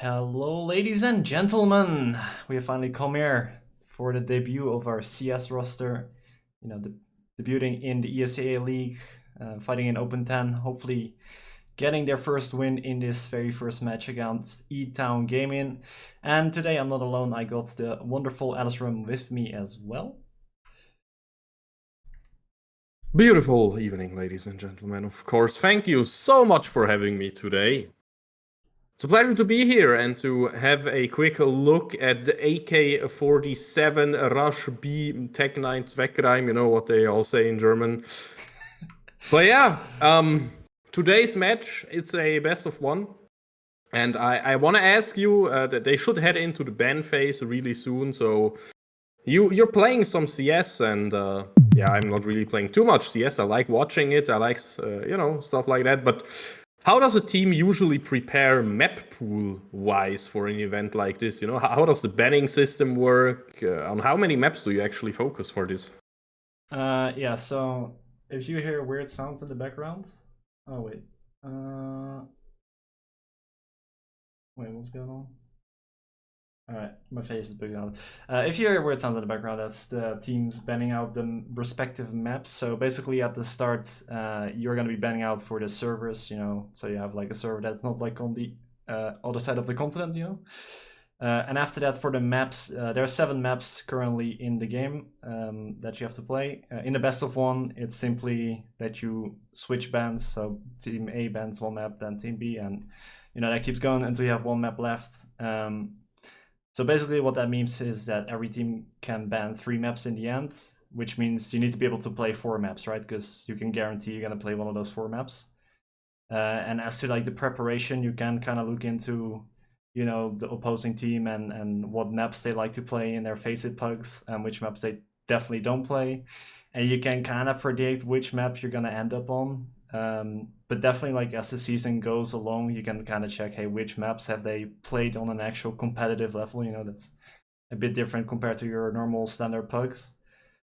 Hello, ladies and gentlemen. We have finally come here for the debut of our CS roster. Debuting in the ESEA League, fighting in Open 10. Hopefully, getting their first win in this very first match against E-Town Gaming. And today I'm not alone. I got the wonderful Alicerum with me as well. Beautiful evening, ladies and gentlemen. Of course, thank you so much for having me today. It's a pleasure to be here and to have a quick look at the AK-47 Rush B Tech 9 Zweckreim, you know what they all say in German. But yeah, today's match, it's a best of one. And I want to ask you that they should head into the ban phase really soon, so you're playing some CS, and yeah, I'm not really playing too much CS. I like watching it. I like stuff like that. But how does a team usually prepare map pool wise for an event like this? You know, how does the banning system work? On how many maps do you actually focus for this? Yeah. So if you hear weird sounds in the background, oh wait, what's going on? Alright, my face is big out. If you hear weird sounds in the background, that's the teams banning out the respective maps. So basically at the start, you're going to be banning out for the servers, so you have like a server that's not like on the other side of the continent, and after that, for the maps, there are 7 maps currently in the game that you have to play. In the best of one, it's simply that you switch bans. So Team A bans one map, then Team B, and that keeps going until you have one map left. So basically what that means is that every team can ban 3 maps in the end, which means you need to be able to play 4 maps, right? Because you can guarantee you're going to play one of those 4 maps. And as to like the preparation, you can kind of look into the opposing team and what maps they like to play in their face-it pugs and which maps they definitely don't play. And you can kind of predict which map you're going to end up on. But definitely, like, as the season goes along, you can kind of check, hey, which maps have they played on an actual competitive level. That's a bit different compared to your normal standard pugs.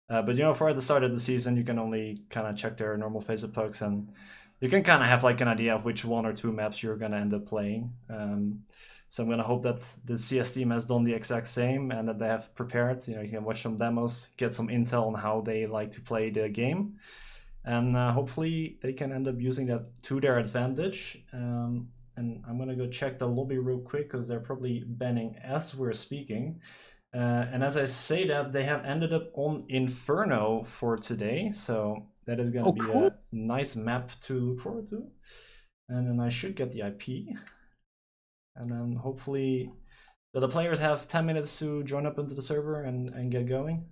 But for at the start of the season, you can only kind of check their normal face-it pugs, and you can kind of have like an idea of which 1 or 2 maps you're going to end up playing. So I'm going to hope that the CS team has done the exact same and that they have prepared. You can watch some demos, get some intel on how they like to play the game. And hopefully they can end up using that to their advantage. And I'm going to go check the lobby real quick because they're probably banning as we're speaking. And as I say that, they have ended up on Inferno for today. So that is going to be Cool. a nice map to look forward to. And then I should get the IP. And then hopefully the players have 10 minutes to join up into the server and get going.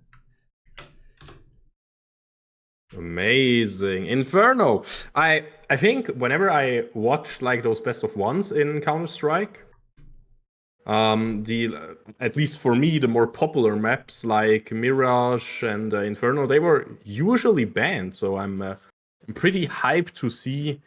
Amazing. Inferno. I think whenever I watch like those best of ones in Counter-Strike, the at least for me, the more popular maps like Mirage and Inferno, they were usually banned. So I'm pretty hyped to see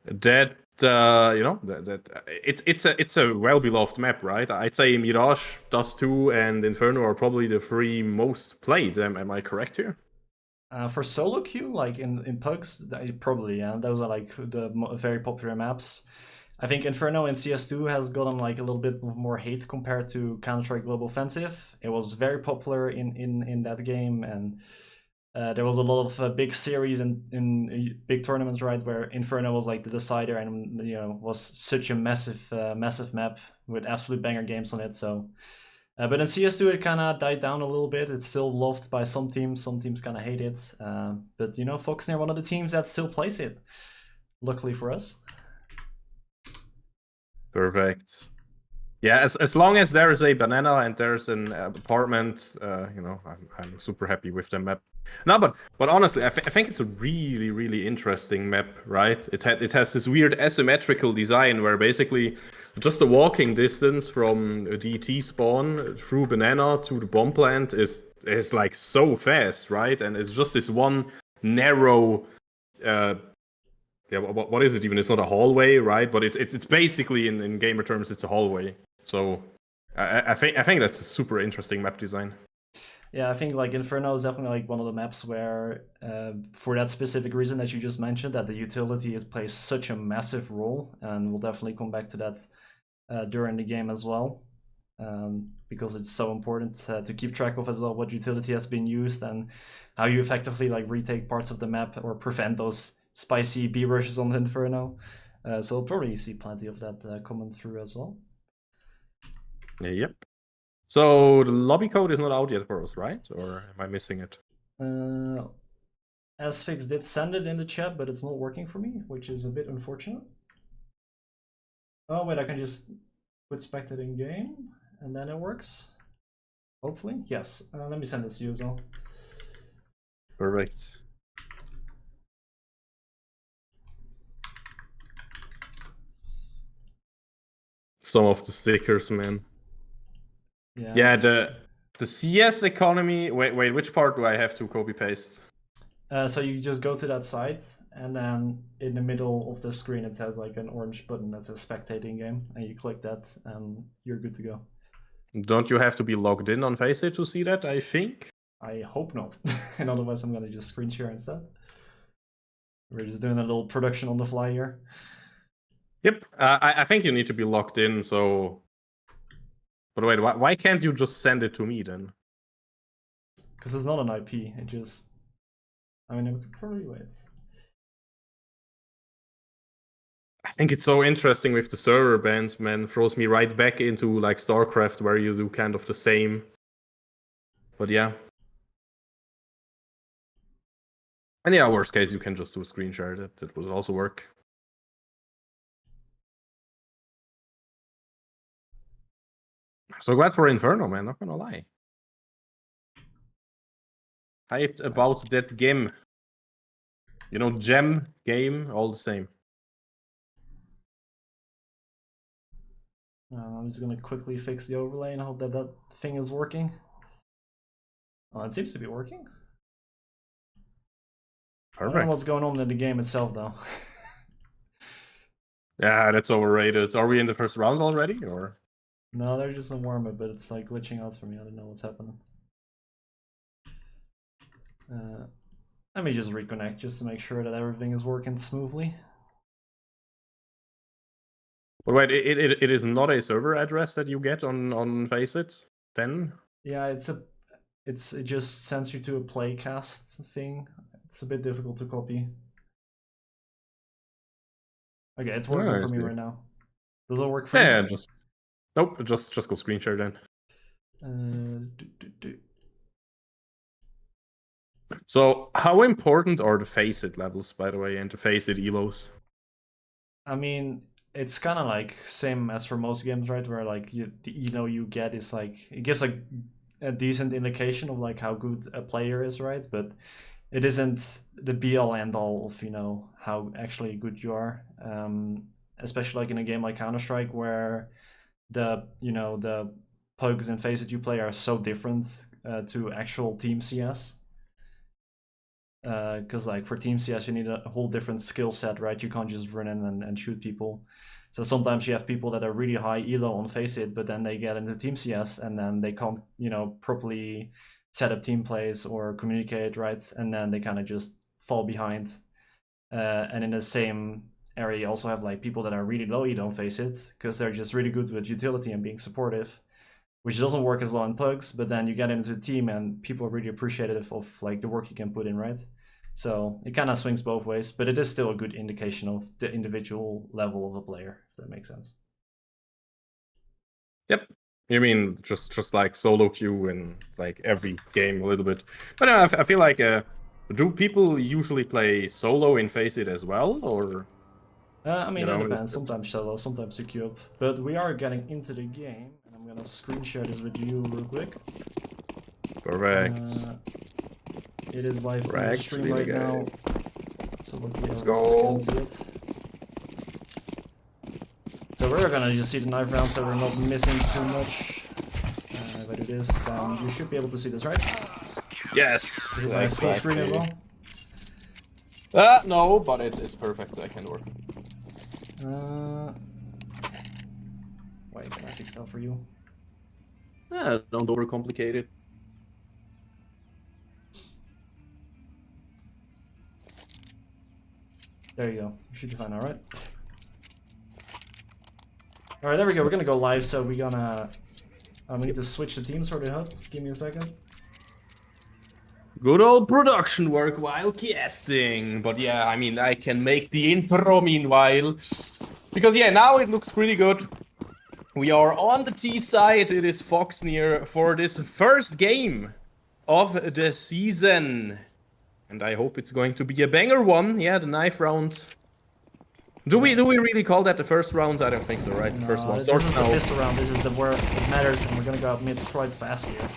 that that it's a well-beloved map, right? I'd say Mirage, Dust 2, and Inferno are probably the 3 most played. Am I correct here? For solo queue, like in pugs, probably, yeah. Those are like the very popular maps. I think Inferno in CS2 has gotten like a little bit more hate compared to Counter-Strike Global Offensive. It was very popular in that game, and there was a lot of big series in big tournaments, right, where Inferno was like the decider, and was such a massive map with absolute banger games on it. So. But in CS2 it kind of died down a little bit. It's still loved by some teams kind of hate it. But Foxnyr, one of the teams that still plays it, luckily for us. Perfect. Yeah, as long as there is a banana and there's an apartment, I'm super happy with the map. No, but honestly, I think it's a really interesting map, right? It has this weird asymmetrical design where basically just a walking distance from a DT spawn through banana to the bomb plant is like so fast, right? And it's just this one narrow. Yeah, what is it even? It's not a hallway, right? But it's basically in gamer terms, it's a hallway. So I think that's a super interesting map design. Yeah, I think like Inferno is definitely like one of the maps where, for that specific reason that you just mentioned, that the utility plays such a massive role, and we'll definitely come back to that during the game as well, because it's so important to keep track of as well what utility has been used and how you effectively like retake parts of the map or prevent those spicy B rushes on Inferno. So we'll probably see plenty of that coming through as well. Yep. So the lobby code is not out yet for us, right? Or am I missing it? Sfix did send it in the chat, but it's not working for me, which is a bit unfortunate. Oh wait, I can just put spectate in game, and then it works. Hopefully, yes. Let me send this to you as well. Perfect. Some of the stickers, man. Yeah, the CS economy. Wait, which part do I have to copy paste? So you just go to that site, and then in the middle of the screen it has like an orange button that says spectating game, and you click that, and you're good to go. Don't you have to be logged in on Faceit to see that, I think? I hope not. And otherwise I'm gonna just screen share instead. We're just doing a little production on the fly here. Yep, I think you need to be logged in, so... But wait, why can't you just send it to me then? Because it's not an IP, it just... I mean, I could probably wait. I think it's so interesting with the server bans, man. Throws me right back into like StarCraft, where you do kind of the same. But yeah. And yeah, worst case, you can just do a screen share. That would also work. So glad for Inferno, man. Not gonna lie. Hyped about that game. You know, gem game, all the same. I'm just gonna quickly fix the overlay and hope that that thing is working. Oh, it seems to be working. Perfect. I don't know what's going on in the game itself, though. Yeah, that's overrated. Are we in the first round already, or? No, there's just some warm-up, but it's like glitching out for me. I don't know what's happening. Let me just reconnect just to make sure that everything is working smoothly. But wait, it is not a server address that you get on Faceit 10? Yeah, it just sends you to a playcast thing. It's a bit difficult to copy. Okay, it's working for me right now. Does it work for you? Yeah, nope, just go screen share then. So how important are the Faceit levels, by the way, and the Faceit elos? I mean, it's kind of like same as for most games, right? Where like you get is like it gives like a decent indication of like how good a player is, right? But it isn't the be all end all of how actually good you are. Especially like in a game like Counter-Strike where the pugs and face that you play are so different to actual team CS. Because like for team CS you need a whole different skill set, right? You can't just run in and shoot people. So sometimes you have people that are really high elo on Faceit, but then they get into team CS and then they can't properly set up team plays or communicate, right? And then they kind of just fall behind. And in the same area you also have like people that are really low elo on Faceit because they're just really good with utility and being supportive, which doesn't work as well in pugs. But then you get into a team and people are really appreciative of like the work you can put in, right? So it kind of swings both ways, but it is still a good indication of the individual level of a player, if that makes sense. Yep. You mean just like solo queue in like every game a little bit. But I feel like do people usually play solo in Faceit as well, or? I mean, it depends. Sometimes solo, sometimes you queue up. But we are getting into the game, and I'm gonna screen share this with you real quick. Correct. It is live on the stream right now. So let's go. Can see it. So we're gonna just see the knife round so we're not missing too much. But it is, you should be able to see this, right? Yes. Is it nice full screen as well? No, but it's perfect. I can work. Wait, can I fix that for you? Don't overcomplicate it. There you go. You should be fine, alright? All right, there we go. We're gonna go live, so we need to switch the teams for the HUD. Give me a second. Good old production work while casting. But yeah, I mean, I can make the intro meanwhile. Because yeah, now it looks pretty good. We are on the T side. It is Foxnyr for this first game of the season. And I hope it's going to be a banger one. Yeah, the knife round. Do we really call that the first round? I don't think so, right? No, First one this starts is now. the pistol round. This is the where it matters, and we're gonna go out mid quite fast here.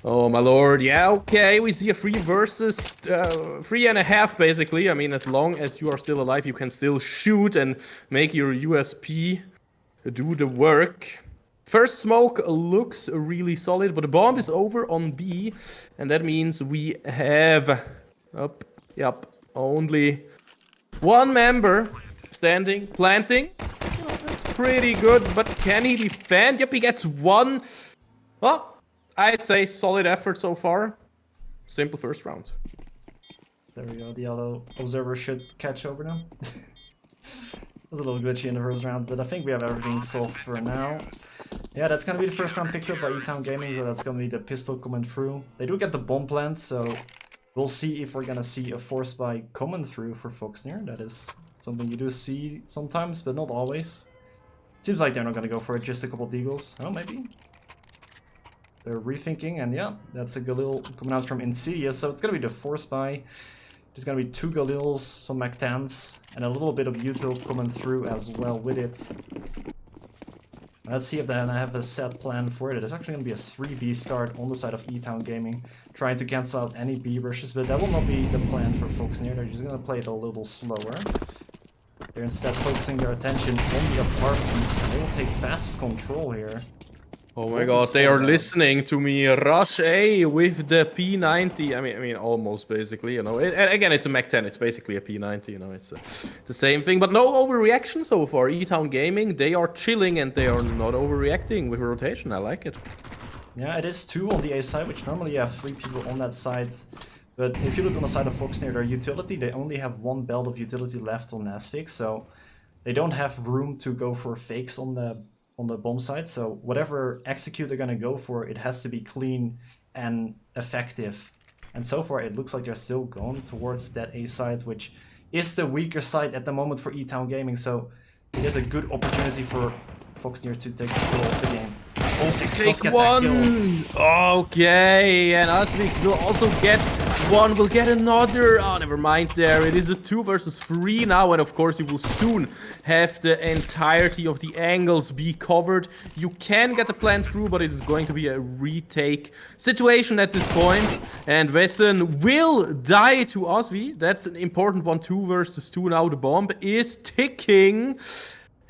Oh my lord, yeah, okay, we see a 3 versus 3.5 basically. I mean, as long as you are still alive, you can still shoot and make your USP do the work. First smoke looks really solid, but the bomb is over on B, and that means we have, only one member standing, planting. Oh, that's pretty good, but can he defend? Yep, he gets one. Well, I'd say solid effort so far. Simple first round. There we go. The yellow observer should catch over now. It was a little glitchy in the first round, but I think we have everything solved for now. Yeah, that's gonna be the first round picked up by E-Town Gaming, so that's gonna be the pistol coming through. They do get the bomb plant, so we'll see if we're gonna see a force buy coming through for Foxnyr. That is something you do see sometimes, but not always. Seems like they're not gonna go for it, just a couple deagles. Oh, maybe. They're rethinking, and yeah, that's a Galil coming out from ESEA, so it's gonna be the force buy. There's gonna be 2 Galils, some Mac-10s, and a little bit of util coming through as well with it. Let's see if they have a set plan for it. It's actually gonna be a 3B start on the side of E-Town Gaming, trying to cancel out any B rushes, but that will not be the plan for Foxnyr. They're just gonna play it a little slower. They're instead focusing their attention on the apartments, and they will take fast control here. Oh my god, they are listening to me. Rush A with the P90. I mean, almost basically, you know. Again, it's a Mac-10. It's basically a P90, you know. It's the same thing, but no overreaction so far. E-Town Gaming, they are chilling and they are not overreacting with rotation. I like it. Yeah, it is 2 on the A side, which normally you have 3 people on that side. But if you look on the side of Foxnyr, their utility, they only have 1 belt of utility left on Nasfix, so they don't have room to go for fakes on the bomb side. So whatever execute they're gonna go for, it has to be clean and effective. And so far, it looks like they're still going towards that A side, which is the weaker side at the moment for E-Town Gaming. So it is a good opportunity for Foxnyr to take control of the game. All 6 does get that kill. Okay, and Asvix will also get one, will get another. Oh, never mind there. It is a 2 versus 3 now, and of course you will soon have the entirety of the angles be covered. You can get the plan through, but it is going to be a retake situation at this point. And Wesson will die to Osvi. That's an important one, 2 versus 2 now. The bomb is ticking.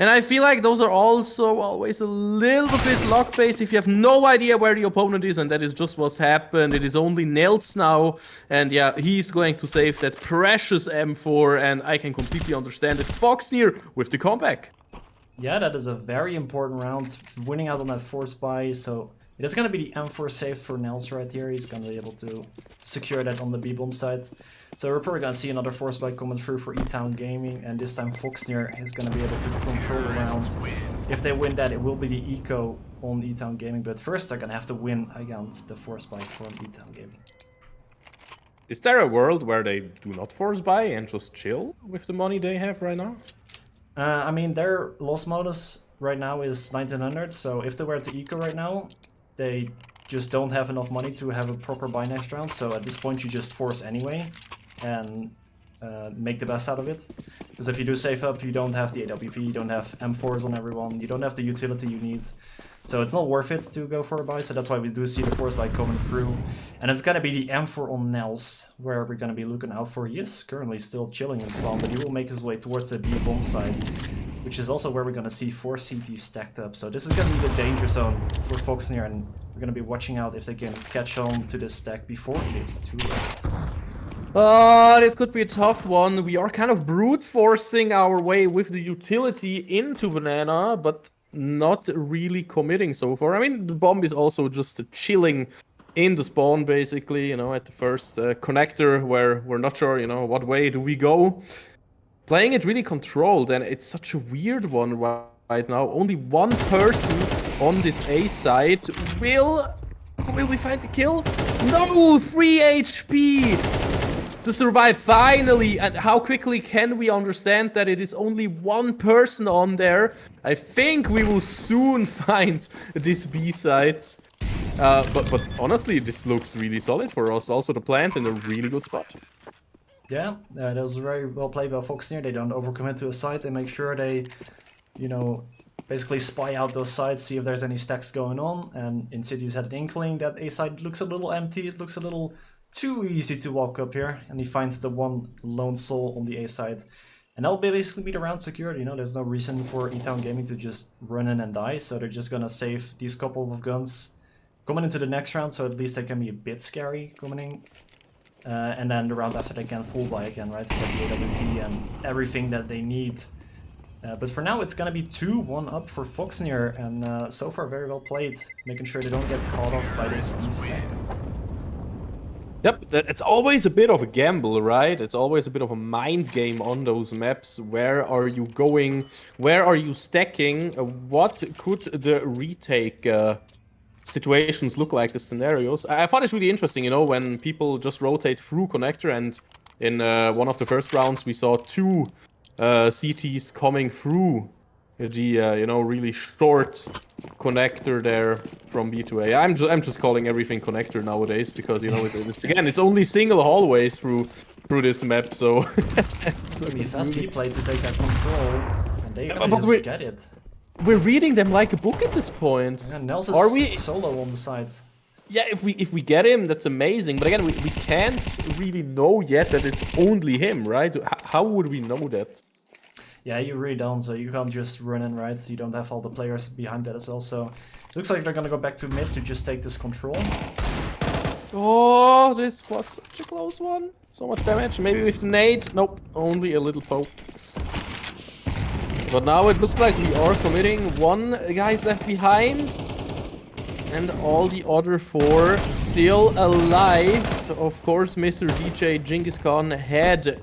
And I feel like those are also always a little bit luck-based if you have no idea where the opponent is, and that is just what's happened. It is only Nels now, and yeah, he's going to save that precious M4, and I can completely understand it. Foxnyr with the comeback. Yeah, that is a very important round, winning out on that force buy, so it is going to be the M4 save for Nels right here. He's going to be able to secure that on the B-bomb side. So we're probably going to see another force buy coming through for E-Town Gaming, and this time Foxnyr is going to be able to control the round. If they win that, it will be the eco on E-Town Gaming, but first they're going to have to win against the force buy from E-Town Gaming. Is there a world where they do not force buy and just chill with the money they have right now? I mean, their loss modus right now is 1900, so if they were to eco right now, they just don't have enough money to have a proper buy next round, so at this point you just force anyway and make the best out of it. Because if you do save up, you don't have the AWP, you don't have M4s on everyone, you don't have the utility you need. So it's not worth it to go for a buy, so that's why we do see the force buy coming through. And it's gonna be the M4 on Nels, where we're gonna be looking out for. He is currently still chilling in spawn, but he will make his way towards the B-bomb side, which is also where we're gonna see 4 CTs stacked up. So this is gonna be the danger zone for Foxnyr, and we're gonna be watching out if they can catch on to this stack before it is too late. This could be a tough one. We are kind of brute forcing our way with the utility into Banana, but not really committing so far. I mean, the bomb is also just chilling in the spawn, basically, you know, at the first connector where we're not sure, you know, what way do we go. Playing it really controlled, and it's such a weird one right now. Only one person on this A side. Will we find the kill? No! 3 HP to survive finally. And how quickly can we understand that it is only one person on there? I think we will soon find this B side. But honestly, this looks really solid for us. Also, the plant in a really good spot. Yeah, that was very well played by Foxnyr. They don't overcommit to a site. They make sure they, you know, basically spy out those sites, see if there's any stacks going on. And Insidious had an inkling that A side looks a little empty. It looks a little too easy to walk up here. And he finds the one lone soul on the A side. And that'll basically be the round secured. You know, there's no reason for E-Town Gaming to just run in and die. So they're just gonna save these couple of guns coming into the next round, so at least they can be a bit scary coming in. And then the round after they can full buy again, right? To get the AWP and everything that they need. But for now it's gonna be 2-1 up for Foxnyr, and so far very well played, making sure they don't get caught off by this stack. Yep, it's always a bit of a gamble, right? It's always a bit of a mind game on those maps. Where are you going? Where are you stacking? What could the retake situations look like, the scenarios? I find it really interesting, you know, when people just rotate through connector, and in one of the first rounds we saw 2 CTs coming through the you know, really short connector there from B to A. I'm just calling everything connector nowadays because, you know, it's only single hallways through this map, so it's gonna be a fast play to take that control, and they just get it. We're reading them like a book at this point. Yeah, Nels is solo on the side. Yeah, if we get him, that's amazing. But again, we can't really know yet that it's only him, right? How would we know that? Yeah, you really don't, so you can't just run in, right? You don't have all the players behind that as well, so it looks like they're gonna go back to mid to just take this control. Oh, this was such a close one. So much damage. Maybe with the nade. Nope, only a little poke. But now it looks like we are committing. 1 guy's left behind. And all the other 4 still alive. Of course, Mr. DJ Genghis Khan had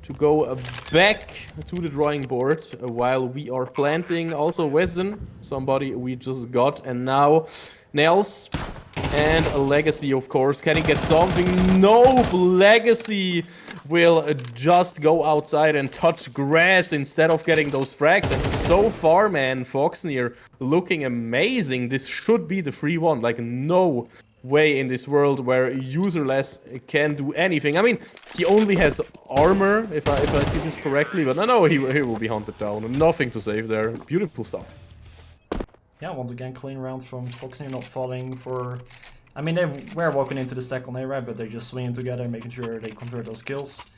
to go back to the drawing board while we are planting. Also Wesden, somebody we just got. And now Nels and a Legacy, of course. Can he get something? Nope, Legacy will just go outside and touch grass instead of getting those frags. And so far, man, Foxnyr looking amazing. This should be the 3-1. Like, no way in this world where userless can do anything. I mean, he only has armor, if I see this correctly, but no, he will be hunted down. Nothing to save there. Beautiful stuff. Yeah, once again, clean round from Foxnyr, not falling for... I mean, they were walking into the stack on A, right, but they're just swinging together, making sure they convert those kills.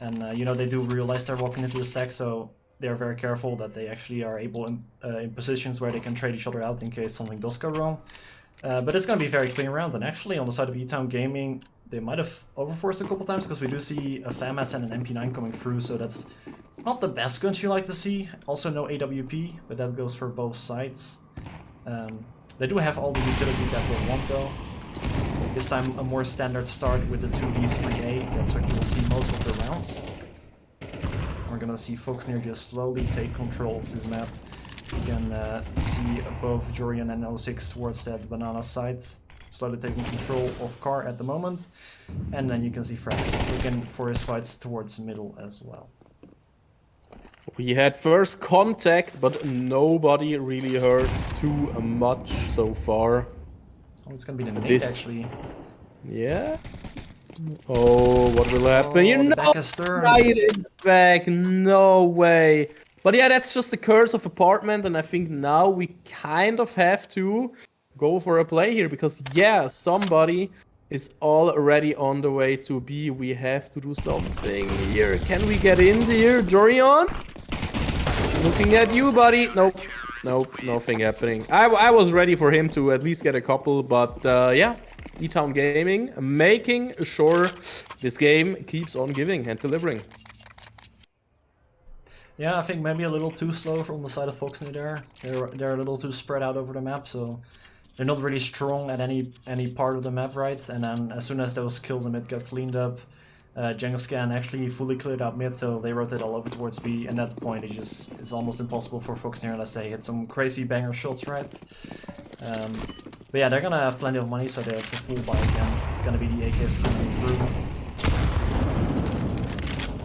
And, you know, they do realize they're walking into the stack, so they're very careful that they actually are able in positions where they can trade each other out in case something does go wrong. But it's going to be a very clean round, and actually on the side of E-Town Gaming, they might have overforced a couple times, because we do see a FAMAS and an MP9 coming through, so that's not the best guns you like to see. Also no AWP, but that goes for both sides. They do have all the utility that they want though. This time a more standard start with the 2v3A, that's what you will see most of the rounds. We're gonna see Foxnyr just slowly take control of this map. You can see both Jorian and 06 towards that banana side, slowly taking control of car at the moment. And then you can see Frax looking for his fights towards the middle as well. We had first contact, but nobody really hurt too much so far. Oh, it's gonna be the nade actually. Yeah. Oh, what will happen? You're not right in back. No way. But yeah, that's just the curse of apartment, and I think now we kind of have to go for a play here, because yeah, somebody is already on the way to B. We have to do something here. Can we get in here, Jorian? Looking at you, buddy. Nope. Nope, nothing happening. I was ready for him to at least get a couple, but yeah, E-Town Gaming making sure this game keeps on giving and delivering. Yeah, I think maybe a little too slow from the side of Foxnyr there. They're a little too spread out over the map, so they're not really strong at any part of the map, right? And then as soon as those kills in mid got cleaned up, Genghis Khan actually fully cleared out mid, so they rotate all over towards B, and at that point it just is almost impossible for Foxnyr unless they hit some crazy banger shots, right? But yeah, they're gonna have plenty of money, so they have the full buy again. It's gonna be the AKs coming through.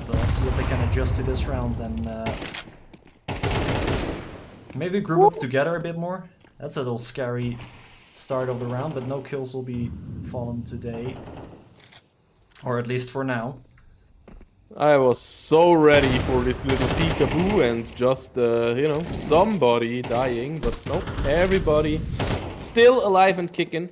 So let's see if they can adjust to this round and maybe group up together a bit more. That's a little scary start of the round, but no kills will be fallen today. Or at least for now. I was so ready for this little peekaboo and just, you know, somebody dying, but nope, everybody still alive and kicking.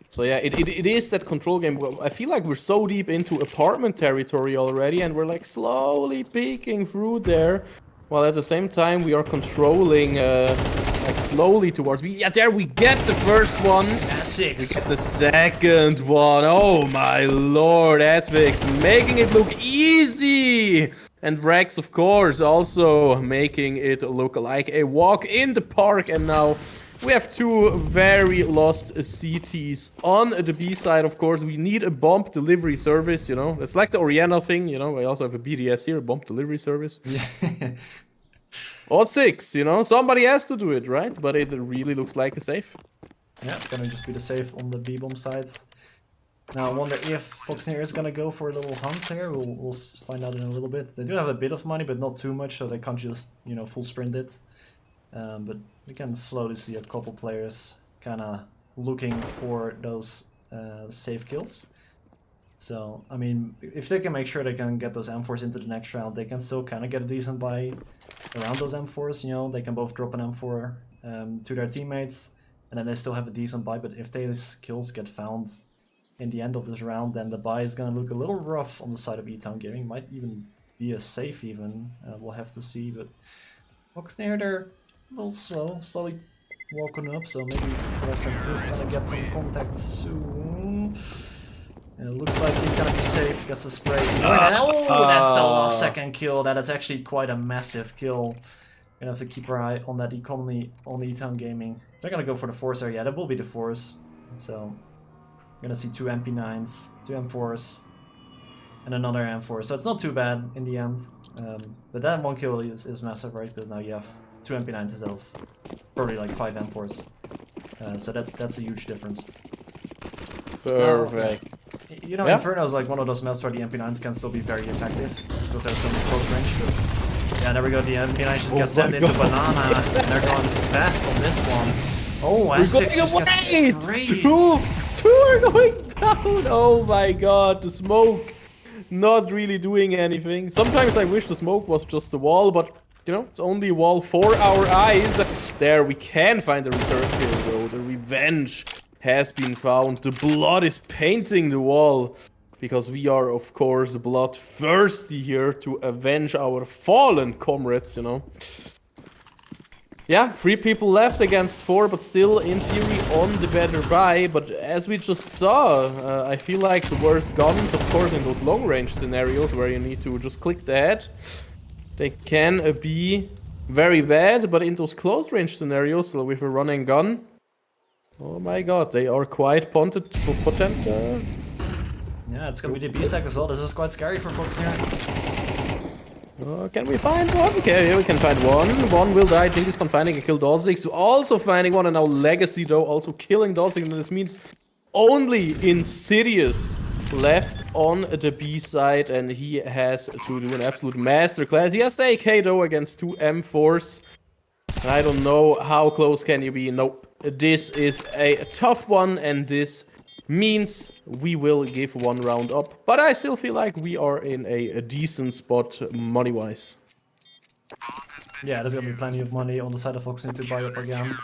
So yeah, it is that control game. I feel like we're so deep into apartment territory already, and we're like slowly peeking through there, while at the same time we are controlling like slowly towards me. Yeah, there we get the first one. Asphyx. We get the second one. Oh my lord, Asphyx making it look easy. And Rex, of course, also making it look like a walk in the park. And now we have two very lost CTs on the B side. Of course, we need a bomb delivery service, you know. It's like the Oriana thing, you know. I also have a BDS here, a bomb delivery service. Or 6, you know. Somebody has to do it, right? But it really looks like a safe. Yeah, it's gonna just be the safe on the B-bomb side. Now I wonder if Foxnyr is gonna go for a little hunt here. We'll find out in a little bit. They do have a bit of money, but not too much, so they can't just, you know, full sprint it. But we can slowly see a couple players kind of looking for those safe kills. So, I mean, if they can make sure they can get those M4s into the next round, they can still kind of get a decent buy around those M4s, you know. They can both drop an M4 to their teammates, and then they still have a decent buy. But if those kills get found in the end of this round, then the buy is going to look a little rough on the side of E-Town Gaming. Might even be a safe even. We'll have to see, but Foxnyr, they're a little slow, slowly walking up, so maybe Weston is gonna get some contact soon. And it looks like he's gonna be safe, gets a spray. Oh, that's a last second kill. That is actually quite a massive kill. Gonna have to keep our eye on that economy on E-Town Gaming. They're gonna go for the force area. That will be the force. So we're gonna see 2 MP9s, 2 M4s, and another M4. So it's not too bad in the end. But that one kill is massive, right? Because now you have 2 MP9s instead of probably like 5 M4s. So that's a huge difference. Perfect. You know, Inferno is like one of those maps where the MP9s can still be very effective because there's so much close range. But yeah, there we go. The MP9 just gets sent into Banana, and they're going fast on this one. Oh, Asphyx just gets sprayed. Two are going down. Oh my god, the smoke not really doing anything. Sometimes I wish the smoke was just a wall, but you know, it's only a wall for our eyes. There, we can find the return kill though. The revenge has been found. The blood is painting the wall. Because we are, of course, bloodthirsty here to avenge our fallen comrades, you know. Yeah, 3 people left against 4, but still, in theory, on the better buy. But as we just saw, I feel like the worst guns, of course, in those long-range scenarios where you need to just click the head, they can be very bad. But in those close-range scenarios with a running gun, oh my god, they are quite potent. Yeah, it's gonna be the B-stack as well. This is quite scary for folks here. Can we find one? Okay, yeah, we can find one. One will die. Jinx is confining and kill Dozix. Also finding one, and now Legacy though also killing Dozix. And this means only Insidious left on the B side, and he has to do an absolute masterclass. He has the AK though against 2 M4s. I don't know how close can you be. Nope. This is a tough one, and this means we will give 1 round up. But I still feel like we are in a decent spot money-wise. Yeah, there's gonna be plenty of money on the side of Foxnyr to buy up again.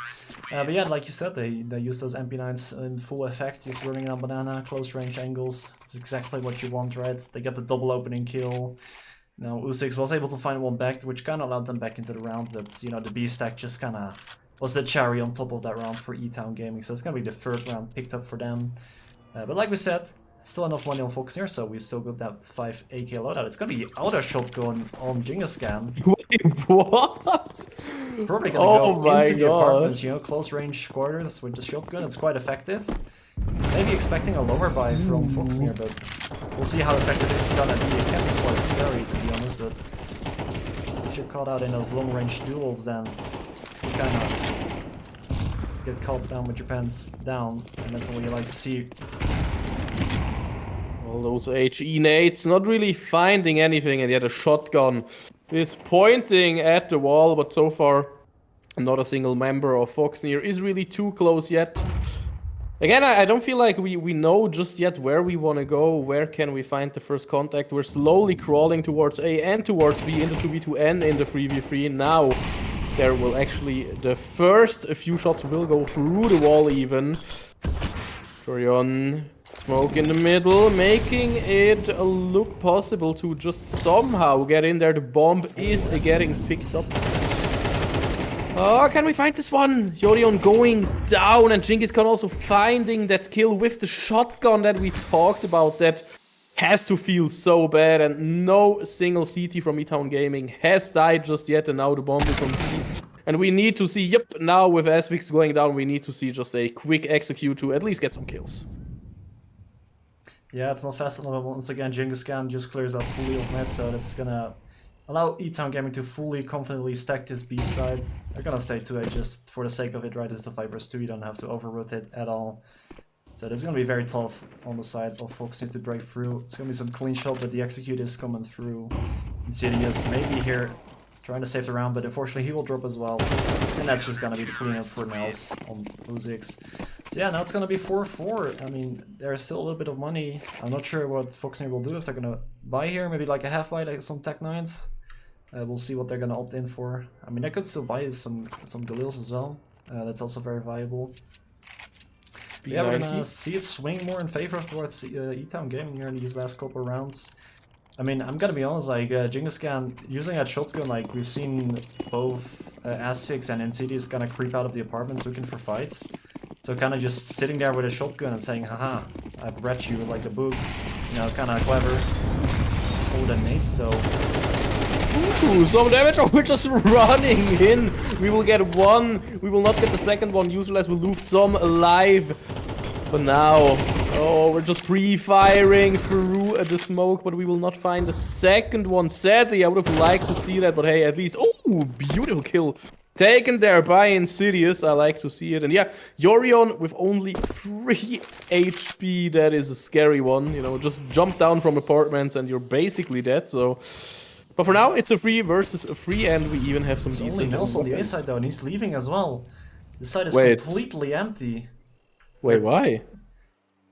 But yeah, like you said, they use those MP9s in full effect. You're running on Banana, close range angles. It's exactly what you want, right? They get the double opening kill. Now, U6 was able to find one back, which kind of allowed them back into the round. But, you know, the B-stack just kind of was the cherry on top of that round for E-Town Gaming. So it's going to be the 3rd round picked up for them. But like we said, still enough money on Foxnyr, so we still got that 5 AK loadout. It's going to be auto shotgun on Genghis Khan. Wait, what? Probably going to go into the apartments, you know, close range quarters with the shotgun. It's quite effective. maybe expecting a lower buy from Foxnyr, but we'll see how effective it's gonna be. It can be quite scary, to be honest, but if you're caught out in those long-range duels, then you kind of get caught down with your pants down, and that's what you like to see. All those HE nades, not really finding anything, and yet a shotgun is pointing at the wall, but so far not a single member of Foxnyr is really too close yet. Again, I don't feel like we know just yet where we want to go, where can we find the first contact. We're slowly crawling towards A and towards B in the 2v2N in the 3v3. Now there will actually, the first few shots will go through the wall even. Torion, smoke in the middle, making it look possible to just somehow get in there. The bomb is getting picked up. Oh, can we find this one? Yorion going down, and Genghis Khan also finding that kill with the shotgun that we talked about. That has to feel so bad, and no single CT from E-Town Gaming has died just yet, and now the bomb is on B. And we need to see, yep, now with Asvix going down, we need to see just a quick execute to at least get some kills. Yeah, it's not fast enough. Once again, Genghis Khan just clears out fully of net, so that's gonna allow E-Town Gaming to fully confidently stack this B side. They're gonna stay 2A just for the sake of it, right? It's the Vipers 2, you don't have to over-rotate at all. So this is gonna be very tough on the side of Foxnyr to break through. It's gonna be some clean shot, but the execute is coming through. Insidious maybe here trying to save the round, but unfortunately he will drop as well. And that's just gonna be the cleanup for Nels on Luzix. So yeah, now it's gonna be 4-4. I mean, there's still a little bit of money. I'm not sure what Foxnyr will do, if they're gonna buy here, maybe like a half buy, like some Tech 9s. We'll see what they're gonna opt in for. I mean, I could still buy some Galils as well. That's also very viable. Yeah, we're gonna see it swing more in favor towards E-Town Gaming here in these last couple of rounds. I mean, I'm gonna be honest, like, Genghis Khan using that shotgun, like, we've seen both Asfix and Insidious kind of creep out of the apartments looking for fights. So kind of just sitting there with a shotgun and saying, haha, I've read you like a book. You know, kind of clever. Oh, the nades though. Ooh, some damage. Oh, we're just running in. We will get one. We will not get the second one. Useless will lose some alive. But now, oh, we're just pre-firing through the smoke, but we will not find the second one. Sadly, I would have liked to see that, but hey, at least, oh, beautiful kill. Taken there by Insidious, I like to see it. And yeah, Yorion with only 3 HP, that is a scary one. You know, just jump down from apartments and you're basically dead, so... But for now, it's a 3 versus a 3, and we even have some it's decent... only Nels on the A side though, and he's leaving as well. The side is completely empty. Wait, why?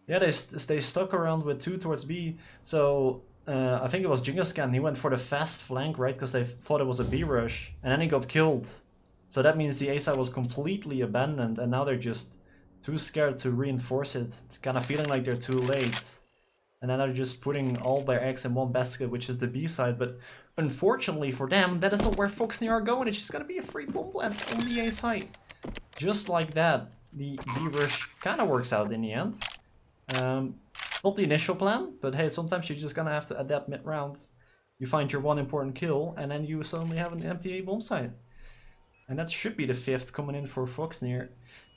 Yeah, they stuck around with 2 towards B, so... I think it was Genghis Khan, he went for the fast flank, right? Because they thought it was a B rush, and then he got killed. So that means the A side was completely abandoned, and now they're just too scared to reinforce it, kind of feeling like they're too late. And then they're just putting all their eggs in one basket, which is the B side. But unfortunately for them, that is not where Foxnyr are going. It's just gonna be a free bomb plant on the A side. Just like that, the B rush kind of works out in the end. Not the initial plan, but hey, sometimes you're just gonna have to adapt mid-round. You find your one important kill, and then you suddenly have an empty A bomb site. And that should be the 5th coming in for Foxnyr.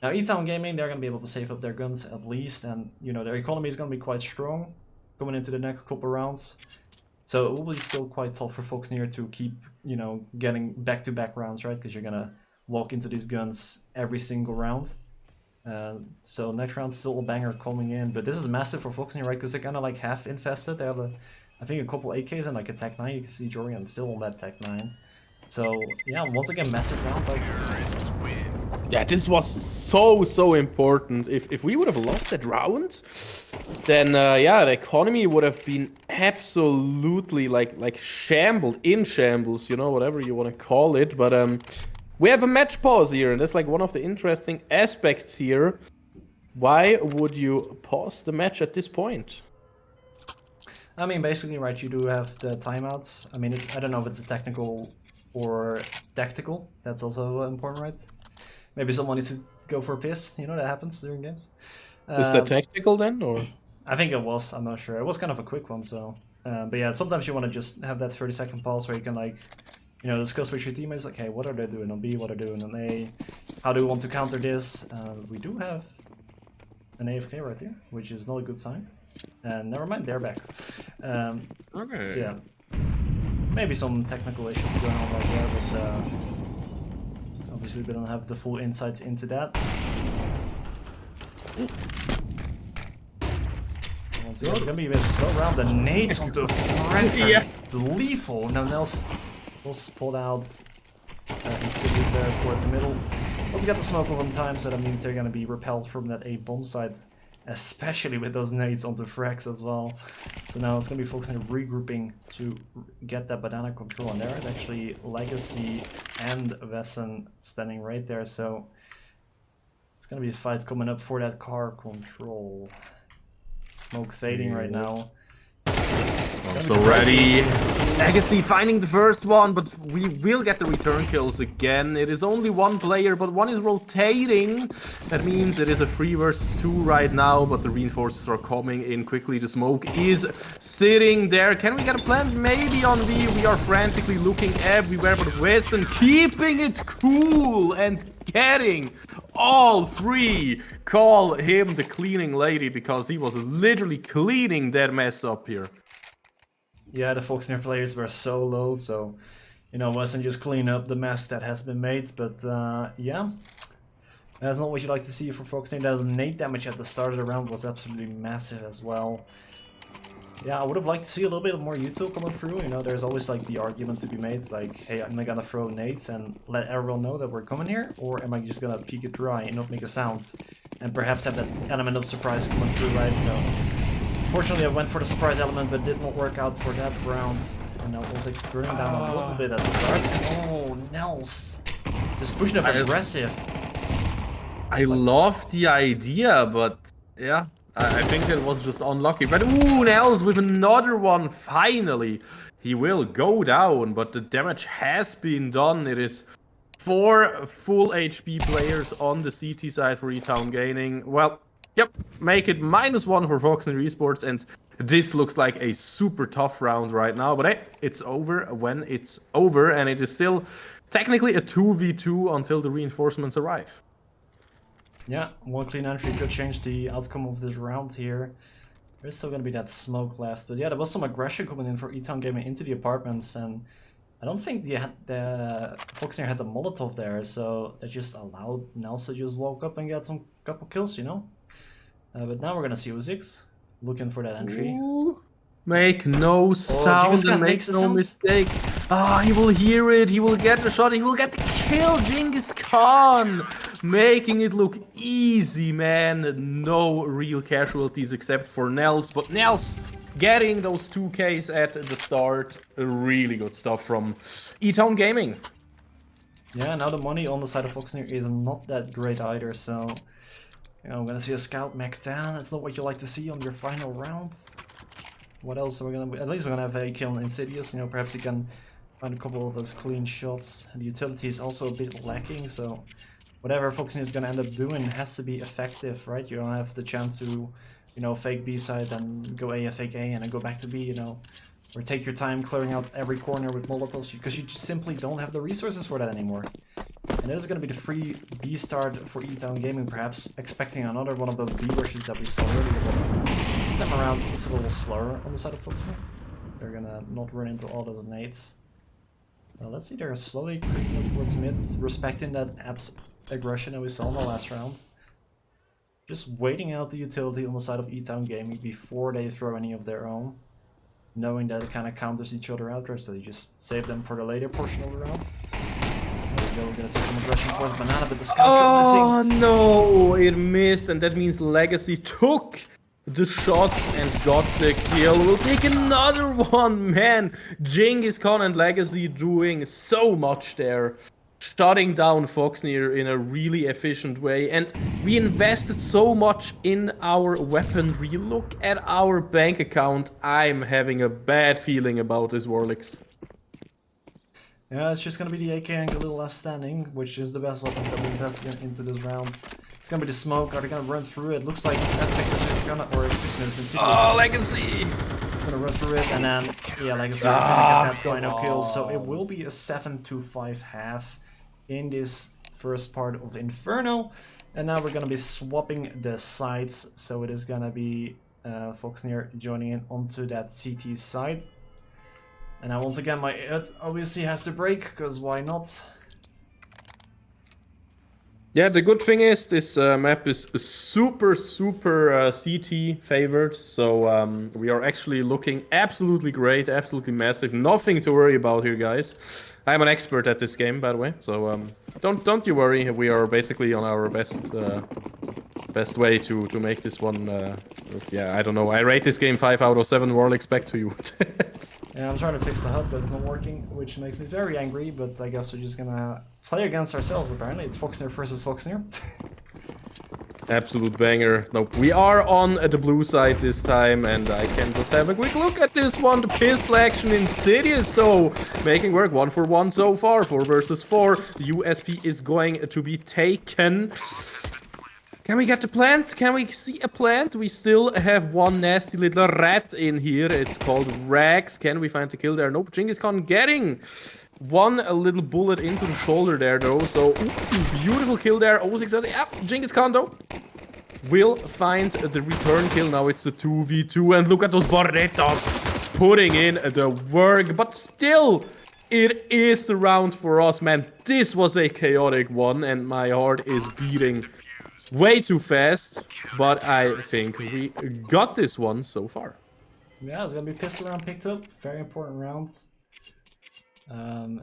Now, E-Town Gaming, they're gonna be able to save up their guns at least, and you know their economy is gonna be quite strong coming into the next couple rounds. So it will be still quite tough for Foxnyr to keep, you know, getting back-to-back rounds, right? Because you're gonna walk into these guns every single round. So next round still a banger coming in, but this is massive for Foxnyr, right? Because they're kind of like half infested. They have I think a couple AKs and like a Tech 9. You can see Jorian still on that Tech 9. So yeah, once again, massive round. Yeah, this was so important. If we would have lost that round, then yeah, the economy would have been absolutely like shambled, in shambles, you know, whatever you want to call it. But we have a match pause here, and that's like one of the interesting aspects here. Why would you pause the match at this point? I mean, basically, right, you do have the timeouts. I mean, I don't know if it's a technical or tactical. That's also important, right? Maybe someone needs to go for a piss. You know, that happens during games. Is that tactical then, or? I think it was. I'm not sure. It was kind of a quick one, so. But yeah, sometimes you want to just have that 30-second pause where you can, like, you know, discuss with your teammates, like, hey, what are they doing on B? What are they doing on A? How do we want to counter this? We do have an AFK right here, which is not a good sign. And never mind, they're back. Okay. Yeah, maybe some technical issues going on right there, but obviously we don't have the full insights into that. Once again, it's gonna be a slow round. The nades onto Franks are lethal. Now Nels pulled out Insidious there towards the middle. Let's get the smoke one time, so that means they're gonna be repelled from that A bomb site, especially with those nades onto Frax as well. So now it's gonna be focusing on regrouping to get that banana control, and there is actually Legacy and Wesson standing right there, so it's gonna be a fight coming up for that car control. Smoke fading right now. So ready. Legacy finding the first one, but we will get the return kills again. It is only one player, but one is rotating. That means it is a 3 versus 2 right now, but the reinforcers are coming in quickly. The smoke is sitting there. Can we get a plant? Maybe on V. We are frantically looking everywhere, but Wesson keeping it cool and getting all 3. Call him the cleaning lady, because he was literally cleaning that mess up here. Yeah, the Foxnyr players were so low, so, you know, Wesson just clean up the mess that has been made, but yeah. That's not what you like to see for Foxnyr. That nade damage at the start of the round was absolutely massive as well. Yeah, I would have liked to see a little bit more util coming through, you know, there's always like the argument to be made, like, hey, am I gonna throw nades and let everyone know that we're coming here, or am I just gonna peek it dry and not make a sound, and perhaps have that element of surprise coming through, right? So, fortunately I went for the surprise element, but did not work out for that round, and now was burning down a little bit at the start. Oh, Nels, just pushing up aggressive. I love the idea, but yeah. I think it was just unlucky. But ooh, Nels with another one, finally. He will go down, but the damage has been done. It is 4 full HP players on the CT side for E-Town Gaming. Well, yep, make it -1 for Foxnyr Esports, and this looks like a super tough round right now. But hey, it's over when it's over, and it is still technically a 2v2 until the reinforcements arrive. Yeah, one clean entry could change the outcome of this round here. There's still gonna be that smoke left, but yeah, there was some aggression coming in for E-Town Gaming into the apartments, and I don't think the Foxnyr had the Molotov there, so that just allowed Nels to just walk up and get some couple kills, you know? But now we're gonna see Uzix looking for that entry. Ooh. Make no sound and make no mistake. Ah, he will hear it, he will get the shot, he will get the kill. Genghis Khan making it look easy, man. No real casualties except for Nels, but Nels getting those 2Ks at the start. Really good stuff from E-Town Gaming. Yeah, now the money on the side of Foxnyr is not that great either, so, you know, I'm gonna see a scout mech down. That's not what you like to see on your final round. What else are we gonna? At least we're gonna have a kill on Insidious. You know, perhaps you can find a couple of those clean shots. The utility is also a bit lacking, so whatever Foxnyr is gonna end up doing has to be effective, right? You don't have the chance to, you know, fake B side and go A, fake A, and then go back to B. You know, or take your time clearing out every corner with Molotovs, because you just simply don't have the resources for that anymore. And this is gonna be the free B start for E-Town Gaming, perhaps expecting another one of those B rushes that we saw earlier. But this time around, it's a little slower on the side of Foxnyr. They're gonna not run into all those nades. Let's see, they're slowly creeping towards mid, respecting that aggression that we saw in the last round. Just waiting out the utility on the side of E-Town Gaming before they throw any of their own, knowing that it kind of counters each other out there, so you just save them for the later portion of the round. There we go, we're gonna see some aggression towards Banana, but the scout shot missing. No, it missed, and that means Legacy took the shot and got the kill. We'll take another one, man. Genghis Khan and Legacy doing so much there. Shutting down Foxnyr in a really efficient way, and we invested so much in our weaponry. Look at our bank account. I'm having a bad feeling about this Warlicks. Yeah, it's just gonna be the AK and Galil left standing, which is the best weapons that we invested into this round. It's gonna be the smoke. Are they gonna run through it? Looks like SX is gonna, or excuse me, oh, Legacy! It's gonna run through it, and then yeah, Legacy is gonna get that final kill. So it will be a 7-5 half in this first part of Inferno. And now we're going to be swapping the sides. So it is going to be Foxnyr joining in onto that CT side. And now once again my it obviously has to break, because why not? Yeah, the good thing is this map is super CT favored, so we are actually looking absolutely great, absolutely massive. Nothing to worry about here, guys. I'm an expert at this game, by the way, so don't you worry. We are basically on our best way to make this one. Yeah, I don't know. I rate this game 5 out of 7 Warlicks. Back to you. Yeah, I'm trying to fix the HUD, but it's not working, which makes me very angry, but I guess we're just gonna play against ourselves, apparently. It's Foxnyr versus Foxnyr. Absolute banger. Nope, we are on the blue side this time, and I can just have a quick look at this one. The pistol action Insidious, though, making work 1 for 1 so far. 4 versus 4. The USP is going to be taken. Can we get the plant? Can we see a plant? We still have one nasty little rat in here. It's called Rags. Can we find the kill there? Nope. Genghis Khan getting a little bullet into the shoulder there, though. So, beautiful kill there. 06. Yeah, Genghis Khan, though, will find the return kill. Now it's the 2v2. And look at those Barrettas putting in the work. But still, it is the round for us, man. This was a chaotic one, and my heart is beating way too fast, but I think we got this one so far. Yeah, it's gonna be pistol round picked up. Very important round.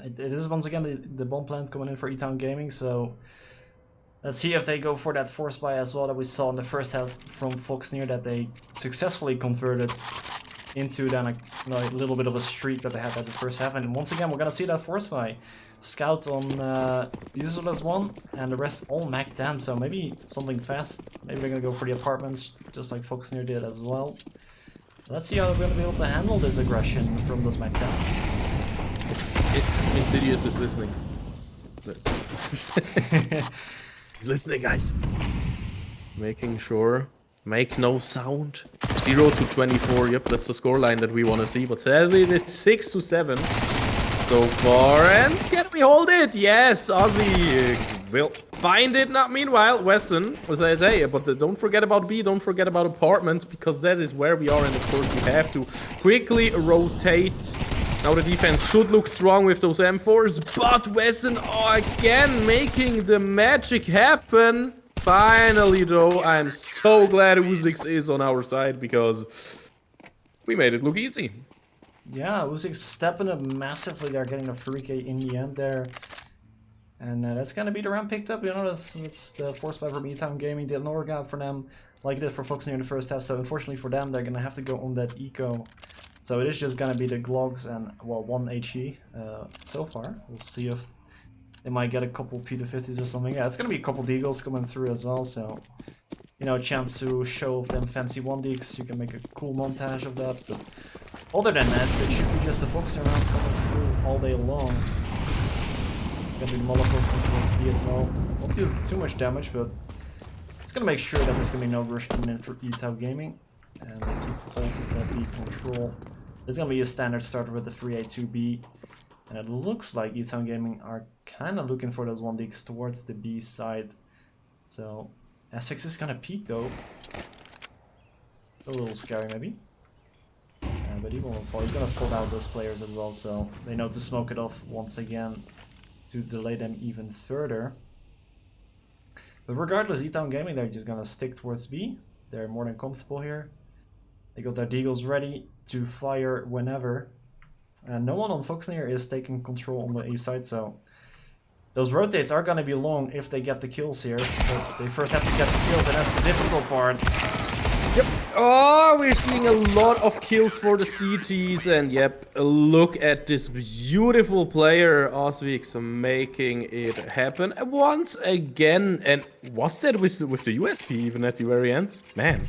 It is once again the bomb plant coming in for E-Town Gaming, so let's see if they go for that force buy as well that we saw in the first half from Foxnyr, that they successfully converted into then a little bit of a streak that they had at the first half. And once again, we're gonna see that force buy. Scout on userless 1, and the rest all Mac 10, so maybe something fast. Maybe they're gonna go for the apartments, just like Foxnyr did as well. Let's see how they're gonna be able to handle this aggression from those Mac 10s. Insidious is listening. He's listening, guys. Making sure. Make no sound. 0 to 24. Yep, that's the scoreline that we want to see. But sadly, it's 6 to 7. So far, and can we hold it? Yes, Ozzy will find it. Not meanwhile, Wesson, as I say, but don't forget about B, don't forget about apartments, because that is where we are, and of course we have to quickly rotate. Now the defense should look strong with those M4s, but Wesson again making the magic happen. Finally, though, I'm so glad Uzix is on our side, because we made it look easy. Yeah, Uzix stepping up massively there, getting a 3k in the end there. And that's gonna be the round picked up, you know, that's the force buy from E-Town Gaming. Did not work out for them like it did for Foxnyr in the first half, so unfortunately for them, they're gonna have to go on that eco. So it is just gonna be the Glogs and, well, 1 HE so far. We'll see if they might get a couple P250s or something. Yeah, it's gonna be a couple Deagles coming through as well, so, you know, a chance to show off them fancy 1Deags. You can make a cool montage of that, but other than that, it should be just a Foxnyr round coming through all day long. It's gonna be Molotovs towards B as well. Won't do too much damage, but it's gonna make sure that there's gonna be no rush coming in for E-Town Gaming. And they keep holding that B control. It's gonna be a standard starter with the 3A2B. And it looks like E-Town Gaming are kind of looking for those 1Deags towards the B side. So S6 is gonna peek though. A little scary maybe. But he won't fall. He's gonna spot out those players as well, so they know to smoke it off once again to delay them even further. But regardless, E-Town Gaming, they're just gonna stick towards B. They're more than comfortable here. They got their Deagles ready to fire whenever. And no one on Foxnyr is taking control on the A side, so those rotates are gonna be long if they get the kills here. But they first have to get the kills, and that's the difficult part. Yep. Oh, we're seeing a lot of kills for the CTs, and yep, look at this beautiful player, Osvix, making it happen once again. And was that with the USP even at the very end? Man.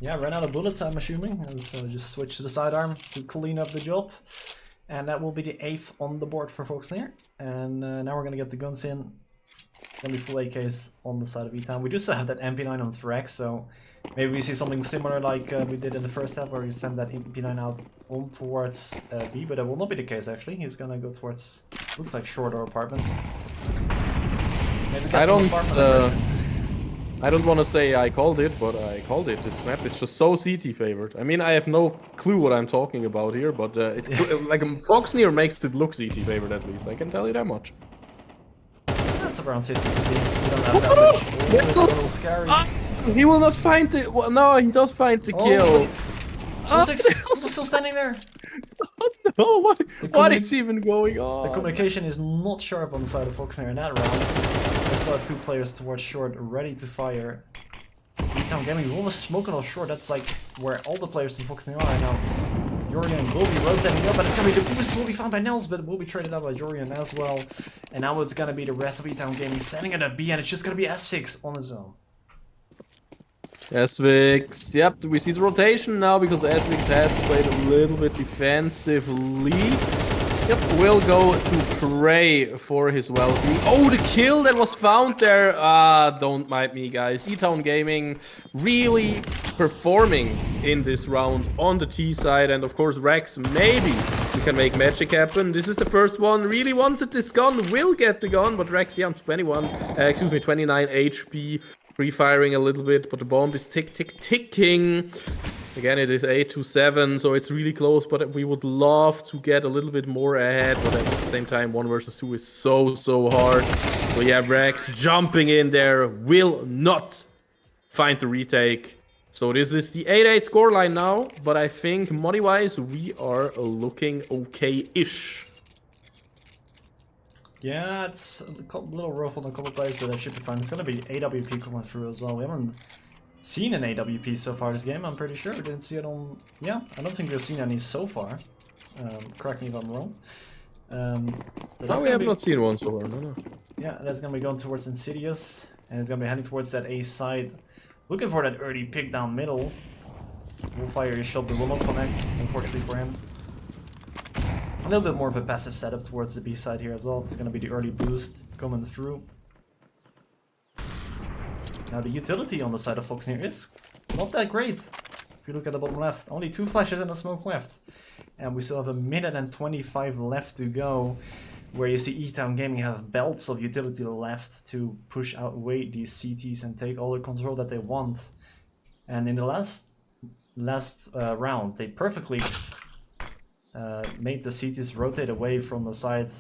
Yeah, ran out of bullets, I'm assuming, and so just switch to the sidearm to clean up the job. And that will be the 8th on the board for Foxnyr. And now we're gonna get the guns in. Gonna be full AKs on the side of E-Town. We do still have that MP9 on Thrax, so maybe we see something similar like we did in the first half, where we send that MP9 out on towards B, but that will not be the case actually. He's gonna go towards, looks like shorter apartments. Maybe get some apartment aggression. I don't want to say I called it, but I called it. This map is just so CT favored. I mean, I have no clue what I'm talking about here, but like Foxnyr makes it look CT favored at least. I can tell you that much. That's around 50-50. You don't have that much. Oh, it's a little scary. He will not find the. Well, no, he does find the kill. He's still standing there. No, what is even going on? The communication is not sharp on the side of Foxnyr in that round. They still have 2 players towards short, ready to fire. E-Town Gaming will smoking off short. That's like where all the players from Foxnyr are right now. Jorian will be rotating up, but it's gonna be the boost will be found by Nels, but it will be traded up by Jorian as well. And now it's gonna be the rest of E-Town Gaming sending it a B, and it's just gonna be Sfix on his own. Svix, yep, we see the rotation now because Svix has played a little bit defensively. Yep, will go to pray for his well-being. Oh, the kill that was found there! Don't mind me, guys. E-Town Gaming really performing in this round on the T side, and of course Rex, maybe we can make magic happen. This is the first one. Really wanted this gun, will get the gun, but Rex, yeah, 29 HP. Pre-firing a little bit, but the bomb is ticking. Again, it is 8-7, so it's really close, but we would love to get a little bit more ahead, but at the same time, 1 versus 2 is so hard. So yeah, Rex jumping in there, will not find the retake. So this is the 8-8 scoreline now, but I think money-wise, we are looking okay-ish. Yeah, it's a little rough on a couple players, but that should be fine. It's gonna be AWP coming through as well. We haven't seen an AWP so far this game, I'm pretty sure. We didn't see it on... Yeah, I don't think we've seen any so far. Correct me if I'm wrong. So no, we have not seen one so far, no. Yeah, that's gonna be going towards Insidious, and it's gonna be heading towards that A side. Looking for that early pick down middle. Will fire his shot, but will not connect, unfortunately for him. A little bit more of a passive setup towards the B side here as well. It's gonna be the early boost coming through. Now the utility on the side of Foxnyr is not that great. If you look at the bottom left, only 2 flashes and a smoke left. And we still have 1 minute and 25 left to go. Where you see E-Town Gaming have belts of utility left to push outweigh these CTs and take all the control that they want. And in the last round, they perfectly made the CTs rotate away from the side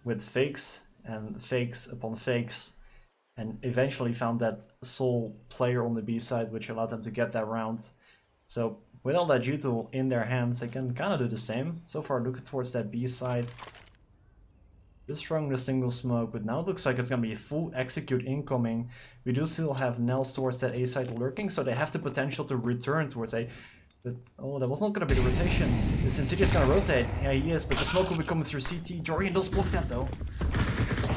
with fakes and fakes upon fakes, and eventually found that sole player on the B side, which allowed them to get that round. So with all that util in their hands, they can kind of do the same. So far looking towards that B side, just throwing the single smoke, but now it looks like it's gonna be a full execute incoming. We do still have Nels towards that A side lurking, so they have the potential to return towards A. But, oh, that was not going to be the rotation. This Insidious going to rotate. Yeah, he is, but the smoke will be coming through CT. Jorian does block that, though.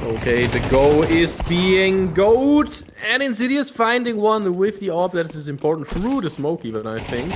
Okay, the go is being goat. And Insidious finding one with the AWP. That is important through the smoke even, I think.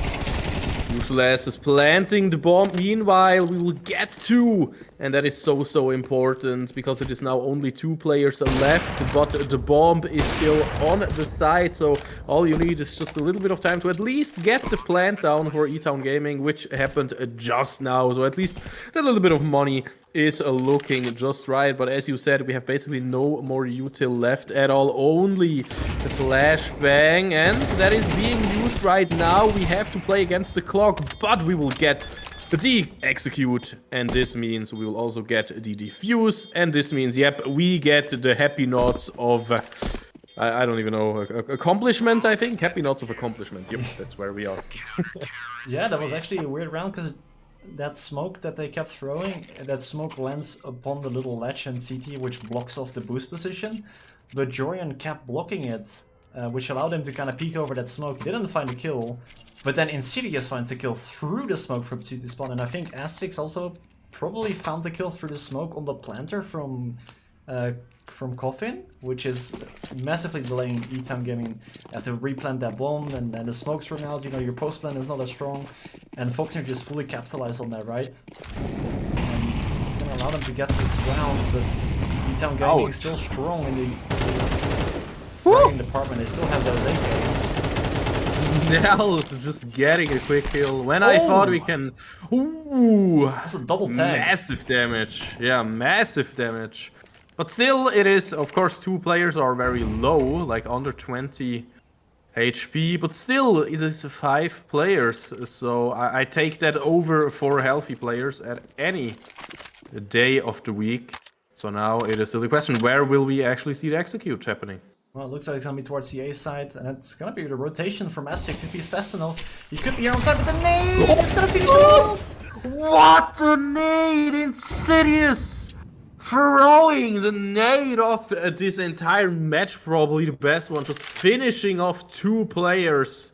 Useless is planting the bomb. Meanwhile, we will get 2. And that is so important, because it is now only 2 players left. But the bomb is still on the side. So all you need is just a little bit of time to at least get the plant down for E-Town Gaming, which happened just now. So at least that little bit of money is looking just right. But as you said, we have basically no more util left at all. Only the flashbang, and that is being used right now. We have to play against the clock, but we will get the de-execute, and this means we will also get the defuse, and this means, yep, we get the happy notes of I don't even know, accomplishment, I think. Happy notes of accomplishment. Yep, that's where we are. Yeah, that was actually a weird round, because that smoke that they kept throwing, that smoke lands upon the little ledge and CT, which blocks off the boost position. But Jorian kept blocking it, which allowed him to kind of peek over that smoke. He didn't find a kill, but then Insidious finds a kill through the smoke from CT spawn. And I think Asphyx also probably found the kill through the smoke on the planter from Coffin, which is massively delaying E-Town Gaming. You have to replant that bomb, and the smoke's running out, you know, your post plan is not as strong, and Foxnyr just fully capitalized on that, right? And it's gonna allow them to get this round, but E-Town Gaming is still strong in the fighting department. They still have those AKs. Nels just getting a quick kill when I thought we can. Ooh, that's a double tag. Massive damage. Yeah, massive damage. But still, it is, of course, 2 players are very low, like under 20 HP, but still, it is 5 players, so I take that over 4 healthy players at any day of the week. So now it is still the question, where will we actually see the execute happening? Well, it looks like it's gonna be towards the A side, and it's gonna be the rotation from Asphyx if he's fast enough. He could be here on time, but the nade is gonna finish him off! What a nade! Insidious! Throwing the nade off this entire match, probably the best one, just finishing off 2 players.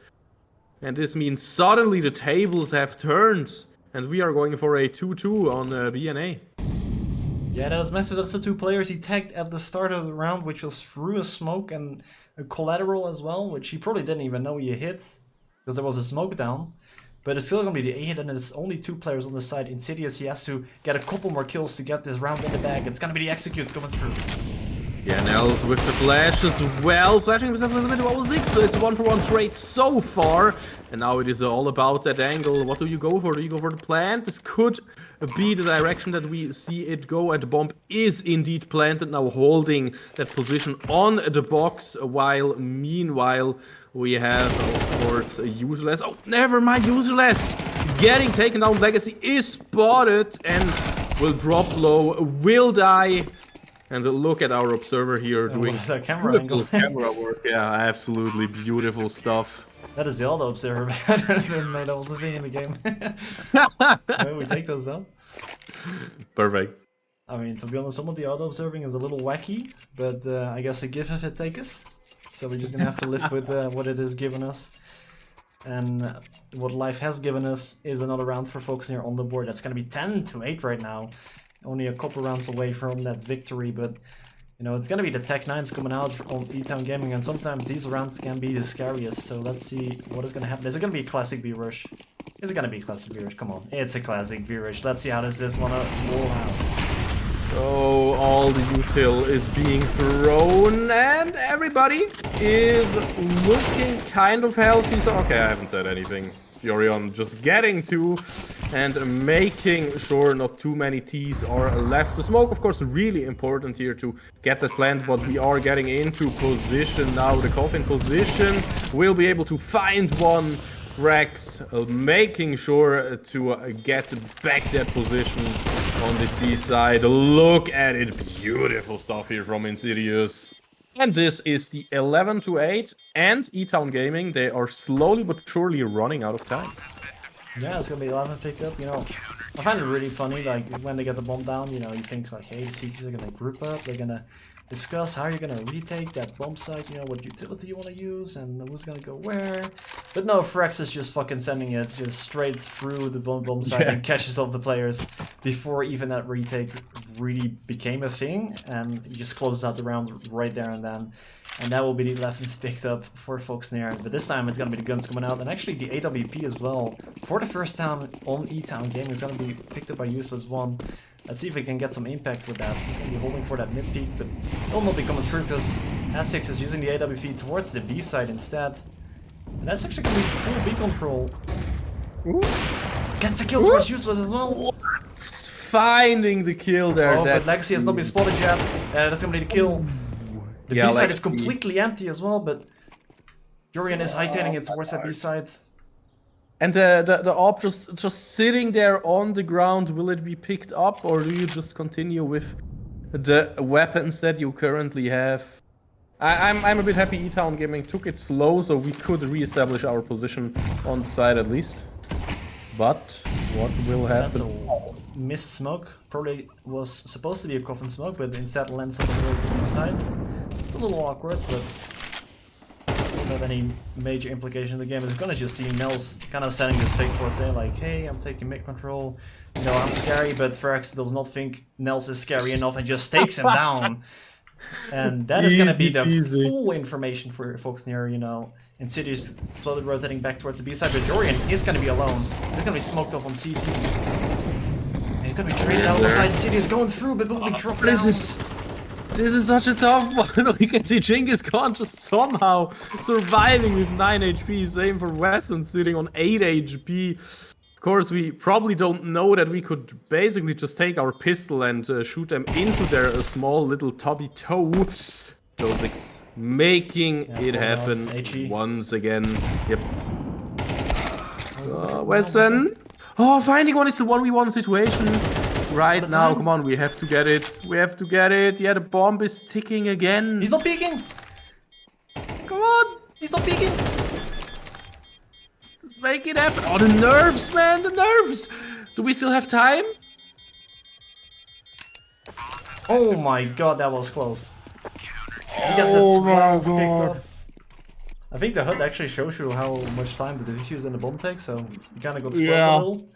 And this means suddenly the tables have turned, and we are going for a 2-2 on BNA. Yeah, that was massive. That's the 2 players he tagged at the start of the round, which was through a smoke and a collateral as well, which he probably didn't even know he hit, because there was a smoke down. But it's still gonna be the A hit, and it's only 2 players on the side. Insidious, he has to get a couple more kills to get this round in the bag. It's gonna be the executes coming through. Yeah, Nels with the flash as well, flashing himself a little bit. What was it? So it's 1-for-1 trade so far, and now it is all about that angle. What do you go for? Do you go for the plant? This could be the direction that we see it go, and the bomb is indeed planted, now holding that position on the box, while meanwhile we have, of course, a Useless. Oh, never mind, Useless! Getting taken down. Legacy is spotted and will drop low, will die. And look at our observer here doing camera angle. camera work. Yeah, absolutely beautiful stuff. That is the auto observer. I didn't know that was a thing in the game. Maybe we take those down. Perfect. I mean, to be honest, some of the auto observing is a little wacky, but I guess a give if it taketh. So we're just gonna have to live with what it has given us. And what life has given us is another round for Foxnyr on the board. That's gonna be 10-8 right now. Only a couple rounds away from that victory, but you know, it's gonna be the Tech 9s coming out on E-Town Gaming, and sometimes these rounds can be the scariest. So let's see what is gonna happen. Is it gonna be a classic B-Rush? Is it gonna be a classic B-Rush? Come on, it's a classic B-Rush. Let's see how does this one roll out. So all the util is being thrown, and everybody is looking kind of healthy. So okay, I haven't said anything. Furion just getting to and making sure not too many T's are left. The smoke, of course, really important here to get that plant, but we are getting into position now. The coffin position will be able to find one. Rex making sure to get back that position on this B side. Look at it, beautiful stuff here from Insidious. And this is the 11-8, and E-Town Gaming, they are slowly but surely running out of time. Yeah, it's gonna be 11 picked up, you know. I find it really funny, like, when they get the bomb down, you know, you think, like, hey, the CTs are gonna group up, they're gonna discuss how you're gonna retake that bomb site, you know, what utility you wanna use, and who's gonna go where. But no, Frex is just fucking sending it just straight through the bomb site and catches all the players before even that retake really became a thing, and he just closes out the round right there and then. And that will be the 11th picked up for Foxnyr, but this time it's gonna be the guns coming out, and actually the AWP as well. For the first time on E-Town Gaming, is gonna be picked up by Useless 1. Let's see if we can get some impact with that. He's gonna be holding for that mid peak, but it'll not be coming through because Asphyx is using the AWP towards the B side instead. And that's actually gonna be full B control. Ooh. Gets the kill towards Useless as well. What? Finding the kill there. Oh, but Legacy has not been spotted yet. That's gonna be the kill. The B side is completely empty as well, but Jorian is hightailing it towards that B side. And the op just sitting there on the ground, will it be picked up, or do you just continue with the weapons that you currently have? I'm a bit happy E-Town Gaming took it slow, so we could re-establish our position on the side at least. But what will happen? That's a missed smoke. Probably was supposed to be a coffin smoke, but instead lands on the B side. It's a little awkward, but don't have any major implication in the game. It's gonna just see Nels kind of sending this fake towards A, like, hey, I'm taking mid control. You know, I'm scary, but Ferex does not think Nels is scary enough and just takes him down. And that is gonna be the full information for Foxnyr, you know. Insidious slowly rotating back towards the B side, but Jorian is gonna be alone. He's gonna be smoked off on CT. And he's gonna be traded out of the side. Insidious going through, but will be dropped down. This is such a tough one. We can see Genghis Khan just somehow surviving with 9 HP. Same for Wesson sitting on 8 HP. Of course, we probably don't know that we could basically just take our pistol and shoot them into their small little tubby toe. Josix making it happen once again. Yep. Wesson. Oh, finding one is a 1v1 situation. Right now, come on, we have to get it. We have to get it. Yeah, the bomb is ticking again. He's not peeking. Come on. He's not peeking. Let's make it happen. Oh, the nerves, man, the nerves. Do we still have time? Oh my god, that was close. Oh my god. I think the HUD actually shows you how much time the defuse and the bomb takes, so you kind of got spoiled a little.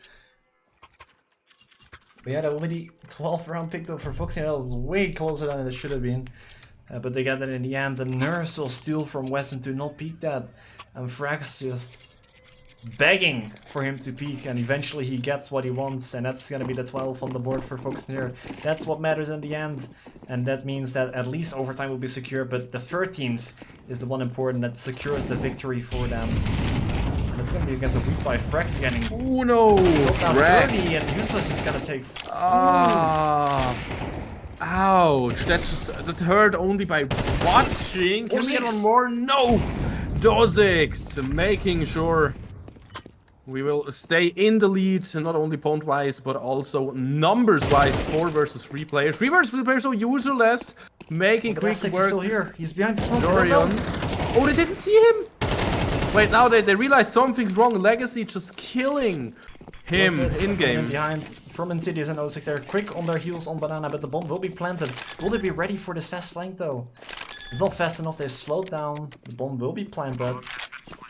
But yeah, that already 12th round picked up for Foxnyr. That was way closer than it should have been. But they got that in the end. The nerves will steal from Wesson to not peek that. And Frax just begging for him to peek, and eventually he gets what he wants, and that's gonna be the 12th on the board for Foxnyr. That's what matters in the end, and that means that at least overtime will be secure, but the 13th is the one important that secures the victory for them. And it's gonna be against a weak by Frax getting oh no! 30, and Useless is gonna take. Ouch! That hurt only by watching. Can we get one more? No! Dozix making sure we will stay in the lead, not only point-wise, but also numbers-wise. 4 versus 3 players. 3 versus 3 players, so userless. Making quick work. Is still here. He's behind the smoke. Dorian. Oh, they didn't see him! Wait, now they realize something's wrong. Legacy just killing him in-game. Behind from Insidious and 06, they're quick on their heels on Banana, but the bomb will be planted. Will they be ready for this fast flank, though? It's not fast enough, they've slowed down. The bomb will be planted.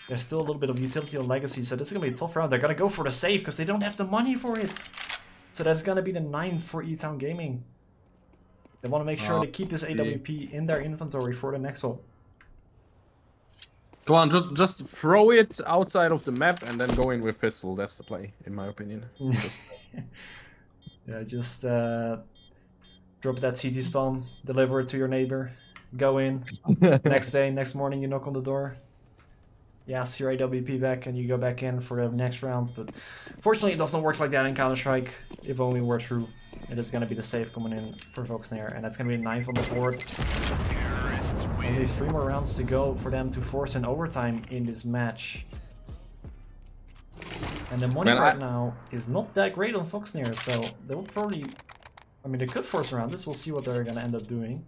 There's still a little bit of utility on Legacy, so this is going to be a tough round. They're going to go for the save because they don't have the money for it. So that's going to be the 9th for E-Town Gaming. They want to make sure they keep this AWP in their inventory for the next one. Come on, just throw it outside of the map and then go in with pistol. That's the play, in my opinion. Yeah, just drop that CT spawn, deliver it to your neighbor, go in. Next morning you knock on the door. You ask your AWP back and you go back in for the next round. But fortunately it doesn't work like that in Counter-Strike. If only we're true. It is going to be the save coming in for Foxnyr, and that's going to be 9th on the board. Only 3 more rounds to go for them to force an overtime in this match. And the money right now is not that great on Foxnyr, so they will probably... I mean, they could force around this. We'll see what they're going to end up doing.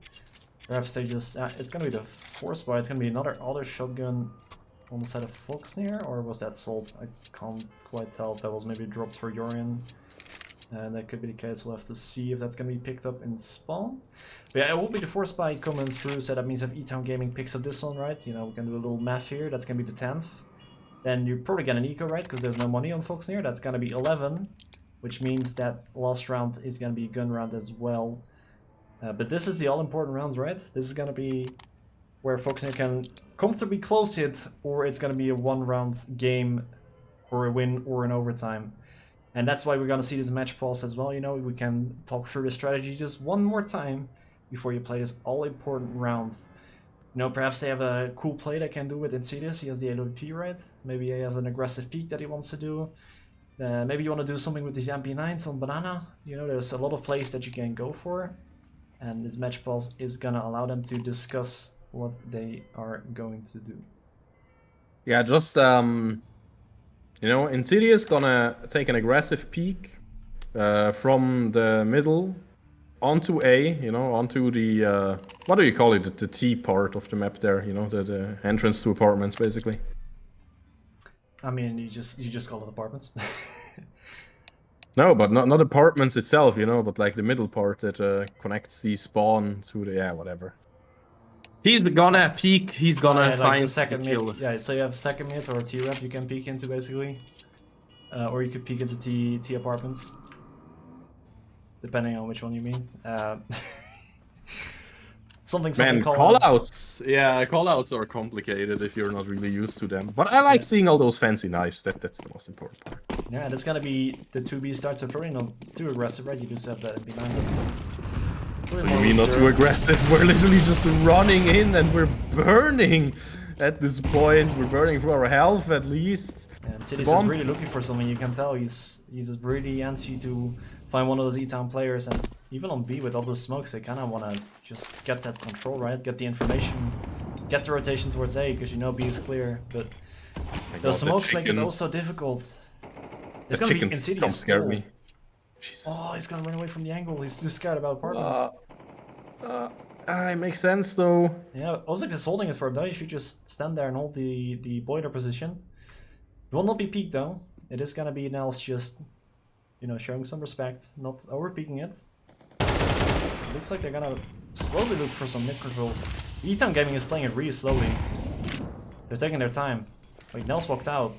Perhaps they just... it's going to be the force buy. It's going to be another shotgun on the side of Foxnyr, or was that sold? I can't quite tell if that was maybe dropped for Yorian. And that could be the case. We'll have to see if that's going to be picked up in spawn. But yeah, it will be the force buy coming through, so that means if E-Town Gaming picks up this one, right? You know, we can do a little math here. That's going to be the 10th. Then you probably get an eco, right? Because there's no money on Foxnyr. That's going to be 11, which means that last round is going to be a gun round as well. But this is the all-important round, right? This is going to be where Foxnyr can comfortably close it, or it's going to be a one-round game or a win or an overtime. And that's why we're going to see this match pause as well. You know, we can talk through the strategy just one more time before you play this all-important round. You know, perhaps they have a cool play they can do with Insidious. He has the AWP, right? Maybe he has an aggressive peek that he wants to do. Maybe you want to do something with these MP9s on Banana. You know, there's a lot of plays that you can go for. And this match pause is going to allow them to discuss what they are going to do. Yeah, just... you know, Insidious gonna take an aggressive peek from the middle onto A, you know, onto the, what do you call it, the T part of the map there, you know, the entrance to apartments, basically. I mean, you just call it apartments. No, but not apartments itself, you know, but like the middle part that connects the spawn to the, yeah, whatever. He's gonna peek, he's gonna find the second kill. mid. Yeah, so you have second mid or T-rep you can peek into basically. Or you could peek into T apartments. Depending on which one you mean. Something call-outs. Yeah, call-outs are complicated if you're not really used to them. But I like seeing all those fancy knives, that's the most important part. Yeah, and it's gonna be the 2B start, so probably not too aggressive, right? You just have that behind them. What do you mean not too aggressive? We're literally just running in and we're burning. at this point. We're burning through our health at least. And Cities is really looking for something. You can tell he's really antsy to find one of those E-Town players. And even on B with all the smokes, they kind of want to just get that control, right? Get the information, get the rotation towards A, because you know B is clear. But those smokes make it also difficult. It's gonna be Insidious. Scare me. Jesus. Oh, he's gonna run away from the angle. He's too scared about apartments. It makes sense though. Yeah, Ozek is holding it for a day. You should just stand there and hold the boiler position. It will not be peaked though. It is gonna be Nels just, you know, showing some respect, not over peaking it. It looks like they're gonna slowly look for some mid control. E-Town Gaming is playing it really slowly. They're taking their time. Wait, Nels walked out.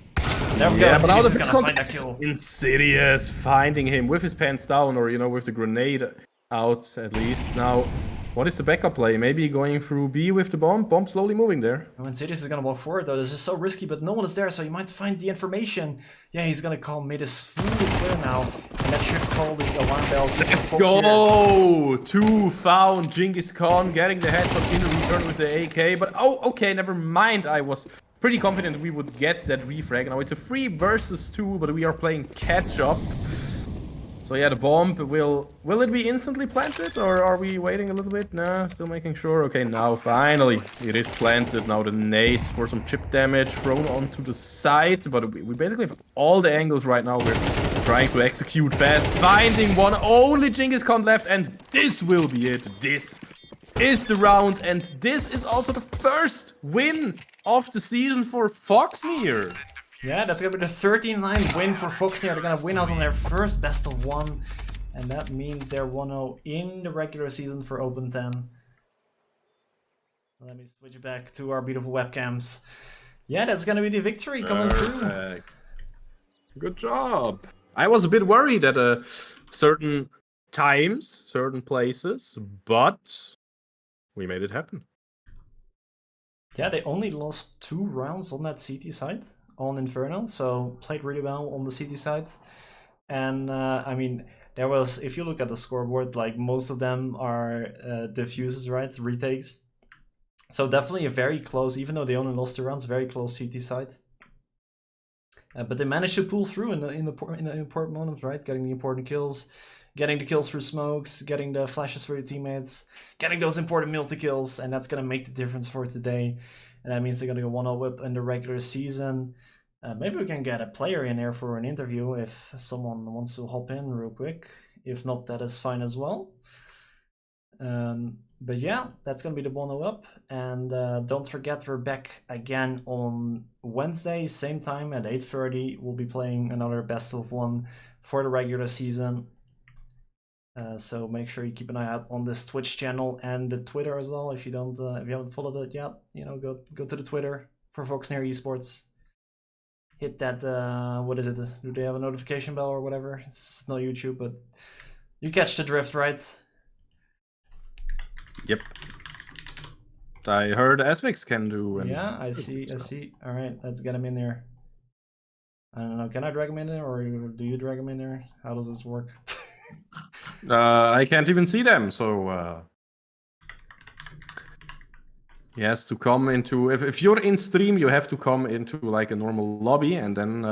There we go. But now Insidious is gonna find that kill. Insidious finding him with his pants down, or you know, with the grenade out at least. Now, what is the backup play? Maybe going through B with the bomb. Bomb slowly moving there. Oh, Insidious is gonna walk forward though. This is so risky, but no one is there, so he might find the information. Yeah, he's gonna call mid is fully clear now, and that should call the alarm bells. Let's go! Two found. Genghis Khan getting the headshot in return with the AK. But oh, okay, never mind. I was pretty confident we would get that refrag. Now it's a 3 versus 2, but we are playing catch up. So yeah, the bomb will it be instantly planted, or are we waiting a little bit? Nah, still making sure. Okay, now finally it is planted. Now the nades for some chip damage thrown onto the side, but we basically have all the angles right now. We're trying to execute fast, finding one. Only Genghis Khan left, and this will be it. This is the round, and this is also the first win of the season for Foxnyr. Yeah, that's gonna be the 13-9 win for Foxnyr. They're gonna win out on their first best of 1. And that means they're 1-0 in the regular season for Open 10. Let me switch back to our beautiful webcams. Yeah, that's gonna be the victory coming through. Good job. I was a bit worried at certain times, certain places, but we made it happen. Yeah, they only lost 2 rounds on that CT side. On Inferno, so played really well on the CT side. And I mean, there was, if you look at the scoreboard, like most of them are diffuses, right? Retakes. So definitely a very close, even though they only lost 2 rounds, very close CT side. But they managed to pull through in the important moments, right? Getting the important kills, getting the kills through smokes, getting the flashes for your teammates, getting those important multi-kills, and that's gonna make the difference for today. And that means they're gonna go 1-0 whip in the regular season. Maybe we can get a player in here for an interview if someone wants to hop in real quick. If not, that is fine as well. But yeah, that's gonna be the 1-0 up. And don't forget, we're back again on Wednesday, same time at 8:30. We'll be playing another best of 1 for the regular season. So make sure you keep an eye out on this Twitch channel and the Twitter as well. If you don't, if you haven't followed it yet, you know, go to the Twitter for Foxnyr Esports. Hit that. What is it? Do they have a notification bell or whatever? It's no YouTube, but you catch the drift, right? Yep. I heard Asvix can do. Yeah, I see. I see. All right, let's get him in there. I don't know. Can I drag him in there, or do you drag him in there? How does this work? I can't even see them, so he has to come into. If you're in stream, you have to come into like a normal lobby, and then.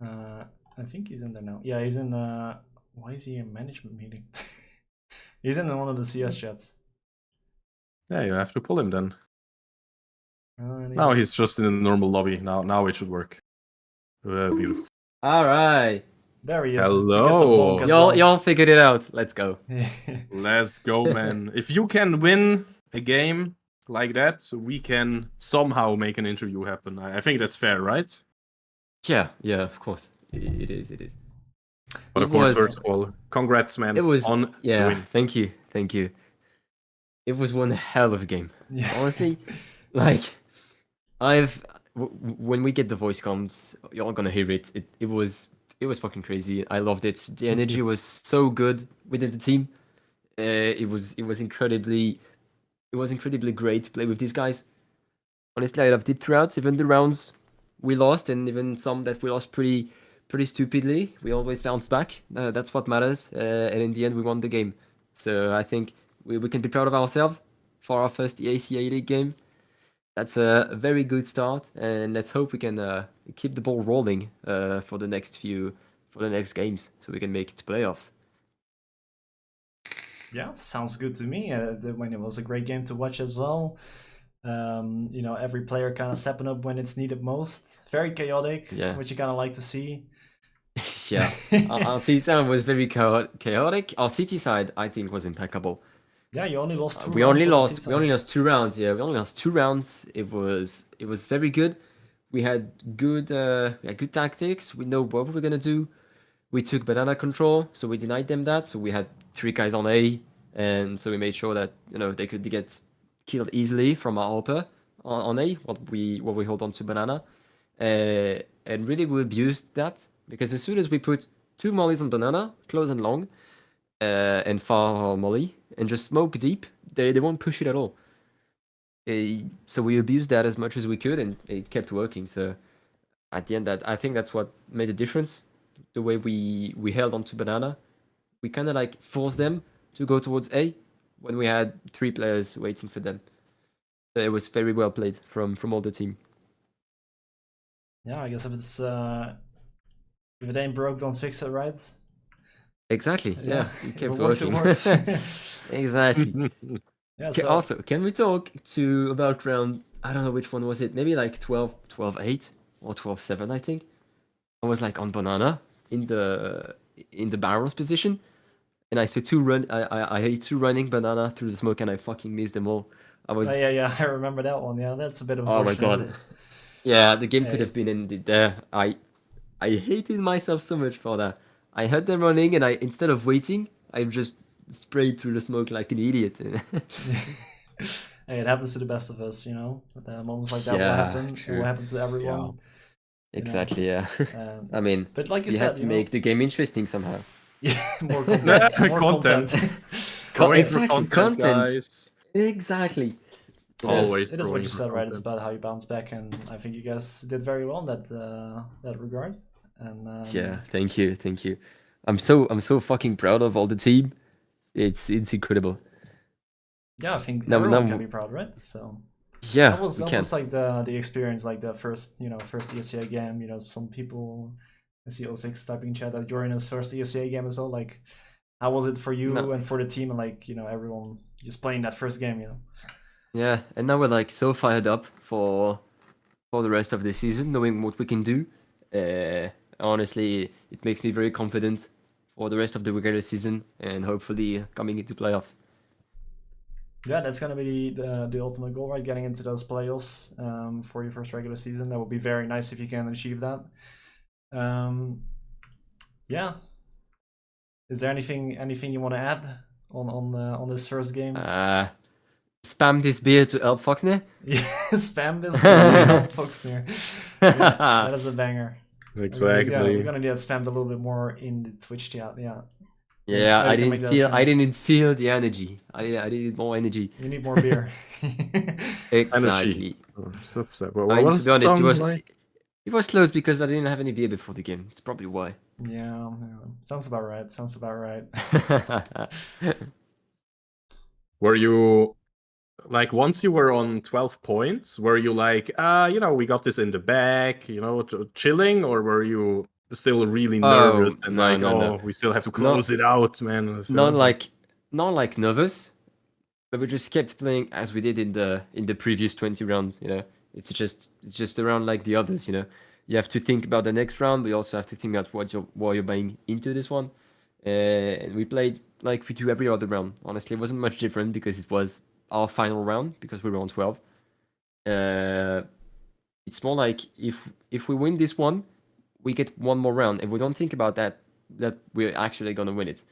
I think he's in there now. Yeah, he's in. Why is he in management meeting? He's in one of the CS chats. Yeah, you have to pull him then. Now he's just in a normal lobby. Now it should work. Beautiful. All right. There he is. Hello. Y'all figured it out. Let's go. Let's go, man. If you can win a game like that, so we can somehow make an interview happen. I think that's fair, right? Yeah, of course. It is. But of course, first of all, congrats, man. It was on the win. Thank you. It was one hell of a game. Yeah. Honestly, like when we get the voice comms, you're gonna hear it. It was fucking crazy. I loved it. The energy was so good within the team. It was incredibly great to play with these guys. Honestly, I loved it throughout, even the rounds we lost, and even some that we lost pretty stupidly. We always bounced back. That's what matters. And in the end, we won the game. So I think we can be proud of ourselves for our first ESEA League game. That's a very good start, and let's hope we can keep the ball rolling for the next games, so we can make it to playoffs. Yeah, sounds good to me. When it was a great game to watch as well. Every player kind of stepping up when it's needed most. Very chaotic. Yeah. That's what you kind of like to see. Yeah, our T side was very chaotic. Our CT side, I think, was impeccable. Yeah, you only lost 2 We rounds. only on the lost. T We only side. lost 2 rounds. Yeah, we only lost 2 rounds. It was very good. We had good tactics. We know what we were gonna do. We took banana control, so we denied them that. So we had 3 guys on A, and so we made sure that they could get killed easily from our upper on A. What we hold on to banana, and really we abused that because as soon as we put 2 mollies on banana, close and long, and far molly, and just smoke deep, they won't push it at all. So we abused that as much as we could, and it kept working. So at the end, I think that's what made a difference. The way we held on to banana, we kind of like forced them to go towards A when we had 3 players waiting for them. So it was very well played from all the team. Yeah, I guess if it ain't broke, don't fix it, right? Exactly. Yeah, it if kept it works, working. it works. Exactly. Yeah. So Also, can we talk about round? I don't know which one was it. Maybe like 12-8 or 12-7, I think. I was like on banana in the barrels position, and I saw I hit 2 running banana through the smoke, and I fucking missed them all. I was yeah, I remember that one. Yeah, that's a bit Oh my unfortunate. god. Yeah, the game could Hey. have been ended there. I hated myself so much for that. I heard them running, and instead of waiting, I just sprayed through the smoke like an idiot. Hey, it happens to the best of us, moments like that will Yeah, happen. It true. will happen to everyone. Exactly, yeah. And, I mean, but like you we said, had to make the game interesting somehow. yeah, more content. More Content. content. Going for Exactly, content, guys. Exactly. Always It is what going you for said, right? It's content. about how you bounce back, and I think you guys did very well in that regard. And Yeah, thank you. I'm so fucking proud of all the team. It's incredible. yeah, I think Now, everyone can be proud, right? So yeah, that was we can. like the experience, like the first ESEA game. Some people I see 06 typing in chat that during his first ESEA game as well. Like, how was it for you No. and for the team, and everyone just playing that first game? Yeah, and now we're like so fired up for the rest of the season, knowing what we can do. Honestly, it makes me very confident for the rest of the regular season and hopefully coming into playoffs. Yeah, that's gonna be the ultimate goal, right? Getting into those playoffs for your first regular season. That would be very nice if you can achieve that. Yeah. Is there anything you want to add on this first game? Spam this beer to help Foxnyr. Yeah, spam this beer to help Foxnyr. Yeah, that is a banger. Exactly. We're gonna need that spammed a little bit more in the Twitch chat. Yeah. Yeah, I didn't feel the energy. I needed more energy. You need more beer. Exactly. So, I mean, what to be honest, like? it was close because I didn't have any beer before the game. It's probably why. Yeah, sounds about right. Were you like once you were on 12 points? Were you like, we got this in the bag, chilling, or were you still really nervous and no. we still have to close it out, man? Not like nervous, but we just kept playing as we did in the previous 20 rounds. It's just a round like the others. You have to think about the next round, but you also have to think about what you're buying into this one. And we played like we do every other round. Honestly, it wasn't much different because it was our final round because we were on 12. It's more like if we win this one, we get one more round. If we don't think about that we're actually gonna win it,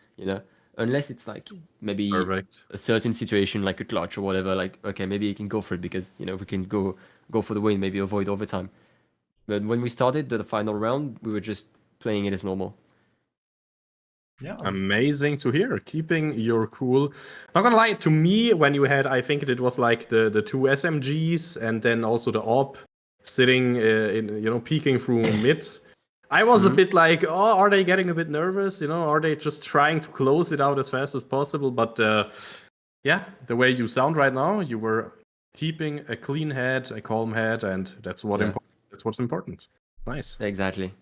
unless it's like maybe Perfect. a certain situation like a clutch or whatever. Like, okay, maybe you can go for it because we can go for the win, maybe avoid overtime. But when we started the final round, we were just playing it as normal. Yeah. Amazing to hear. Keeping your cool. Not gonna lie, to me, when you had, I think it was like the 2 SMGs and then also the AWP sitting peeking through mid. I was a bit like, oh, are they getting a bit nervous? Are they just trying to close it out as fast as possible? But yeah, the way you sound right now, you were keeping a clean head, a calm head, and that's what that's what's important. Nice. Exactly.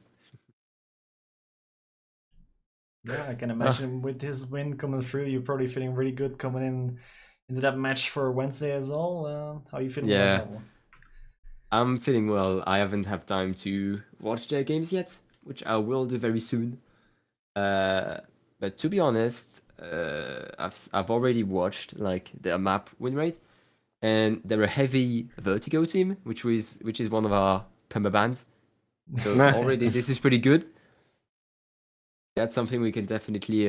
Yeah, I can imagine with his win coming through, you're probably feeling really good coming into that match for Wednesday as well. How are you feeling about that one? I'm feeling well. I haven't had time to watch their games yet, which I will do very soon. But to be honest, I've already watched like their map win rate, and they're a heavy Vertigo team, which is one of our perma bands. So already this is pretty good. That's something we can definitely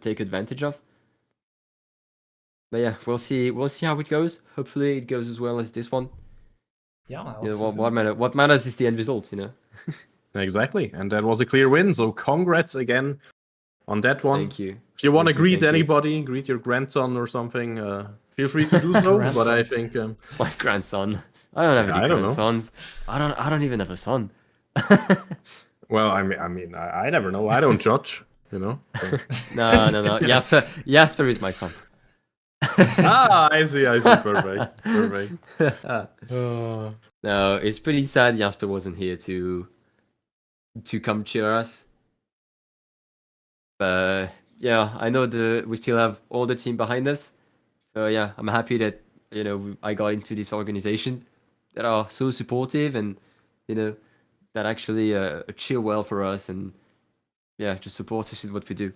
take advantage of. But yeah, we'll see how it goes. Hopefully it goes as well as this one. Yeah, You know, what matters is the end result, you know. Exactly, and that was a clear win. So congrats again on that one. Thank you. If you want to Thank you, greet thank you. anybody, greet your grandson or something, feel free to do so. But I think My grandson. I don't have Yeah, any I don't know. grandsons. I don't even have a son. well, I mean, I never know. I don't judge, you know. So. No. Jasper is my son. I see. Perfect. No, it's pretty sad Jasper wasn't here to come cheer us. But yeah, I know we still have all the team behind us. So yeah, I'm happy that I got into this organization that are so supportive and that actually cheer well for us and yeah, just support us in what we do.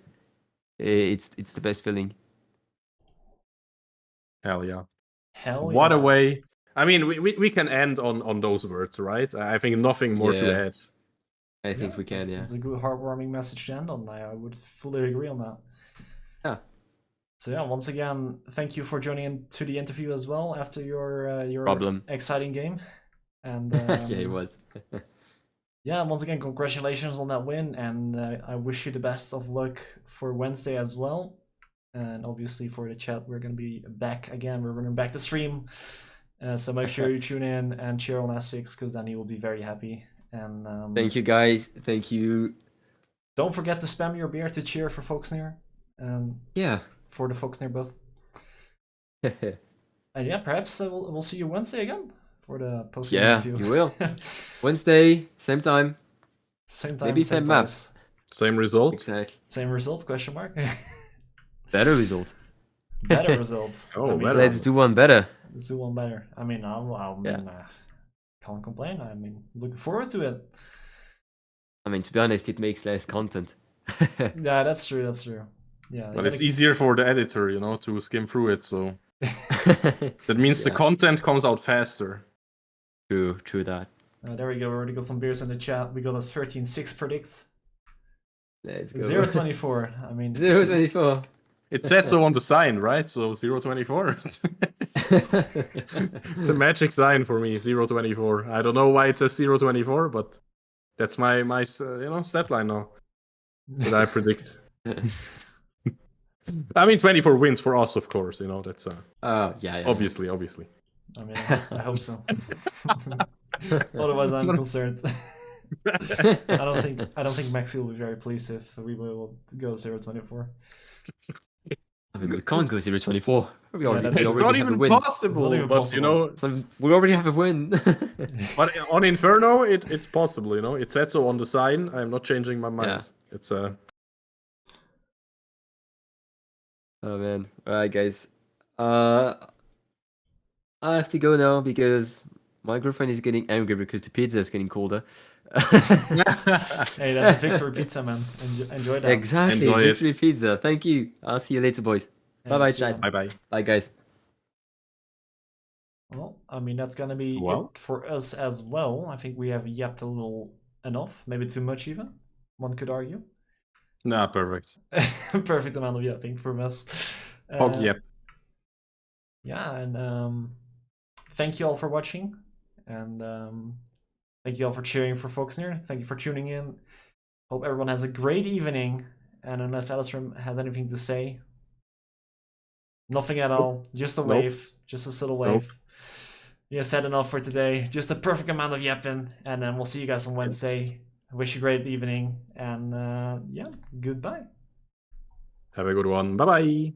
It's the best feeling. Hell yeah. What a way. I mean, we can end on those words, right? I think nothing more to add. I think we can, yeah. It's a good, heartwarming message to end on. I would fully agree on that. Yeah. So yeah, once again, thank you for joining into the interview as well after your Problem. exciting game. And yeah, it was. yeah, once again, congratulations on that win, and I wish you the best of luck for Wednesday as well. And obviously for the chat, we're going to be back again. We're running back the stream. So make sure you tune in and cheer on Asphyx, because then he will be very happy. And thank you, guys. Thank you. Don't forget to spam your beer to cheer for Foxnyr. Yeah. For the Foxnyr buff. And yeah, perhaps we'll see you Wednesday again for the post interview. Yeah, you will. Wednesday, same time. Same time. Maybe same map. Same result. Exactly. Same result? Question mark. Better result. Better result. Oh, better. Let's do one better. Let's do one better. I mean, can't complain. I mean, looking forward to it. I mean, to be honest, it makes less content. Yeah, that's true. Yeah, but it's easier for the editor, to skim through it. So that means the content comes out faster. True that. There we go. We already got some beers in the chat. We got a 13-6 predict. Let's go. 0-24. I mean, 0-24. It said so on the sign, right? So 0-24. It's a magic sign for me, 0-24. I don't know why it says 0-24, but that's my stat line now that I predict. I mean, 24 wins for us, of course. That's yeah. Obviously. I mean, I hope so. Otherwise, I'm concerned. I don't think Maxi will be very pleased if we will go 0-24. I mean, we can't go 0-24. It's not even possible, but so we already have a win. But on Inferno, it's possible. It said so on the sign. I'm not changing my mind. Yeah. It's Oh man! All right, guys. I have to go now because my girlfriend is getting angry because the pizza is getting colder. Hey, that's a victory pizza, man. Enjoy that. Exactly, Enjoy victory pizza. Thank you. I'll see you later, boys. Bye, chat. Bye. Bye, guys. Well, I mean, that's gonna be it for us as well. I think we have yapped a little enough, maybe too much even. One could argue. Nah, perfect. Perfect amount of yapping from us. Yep. Yeah, and thank you all for watching, and thank you all for cheering for Foxnyr. Thank you for tuning in. Hope everyone has a great evening, and unless Alistair has anything to say, nothing at all. Just a wave, just a subtle wave. Yeah, said enough for today. Just a perfect amount of yapping, and then we'll see you guys on Wednesday. I wish you a great evening, and yeah, goodbye. Have a good one. Bye-bye.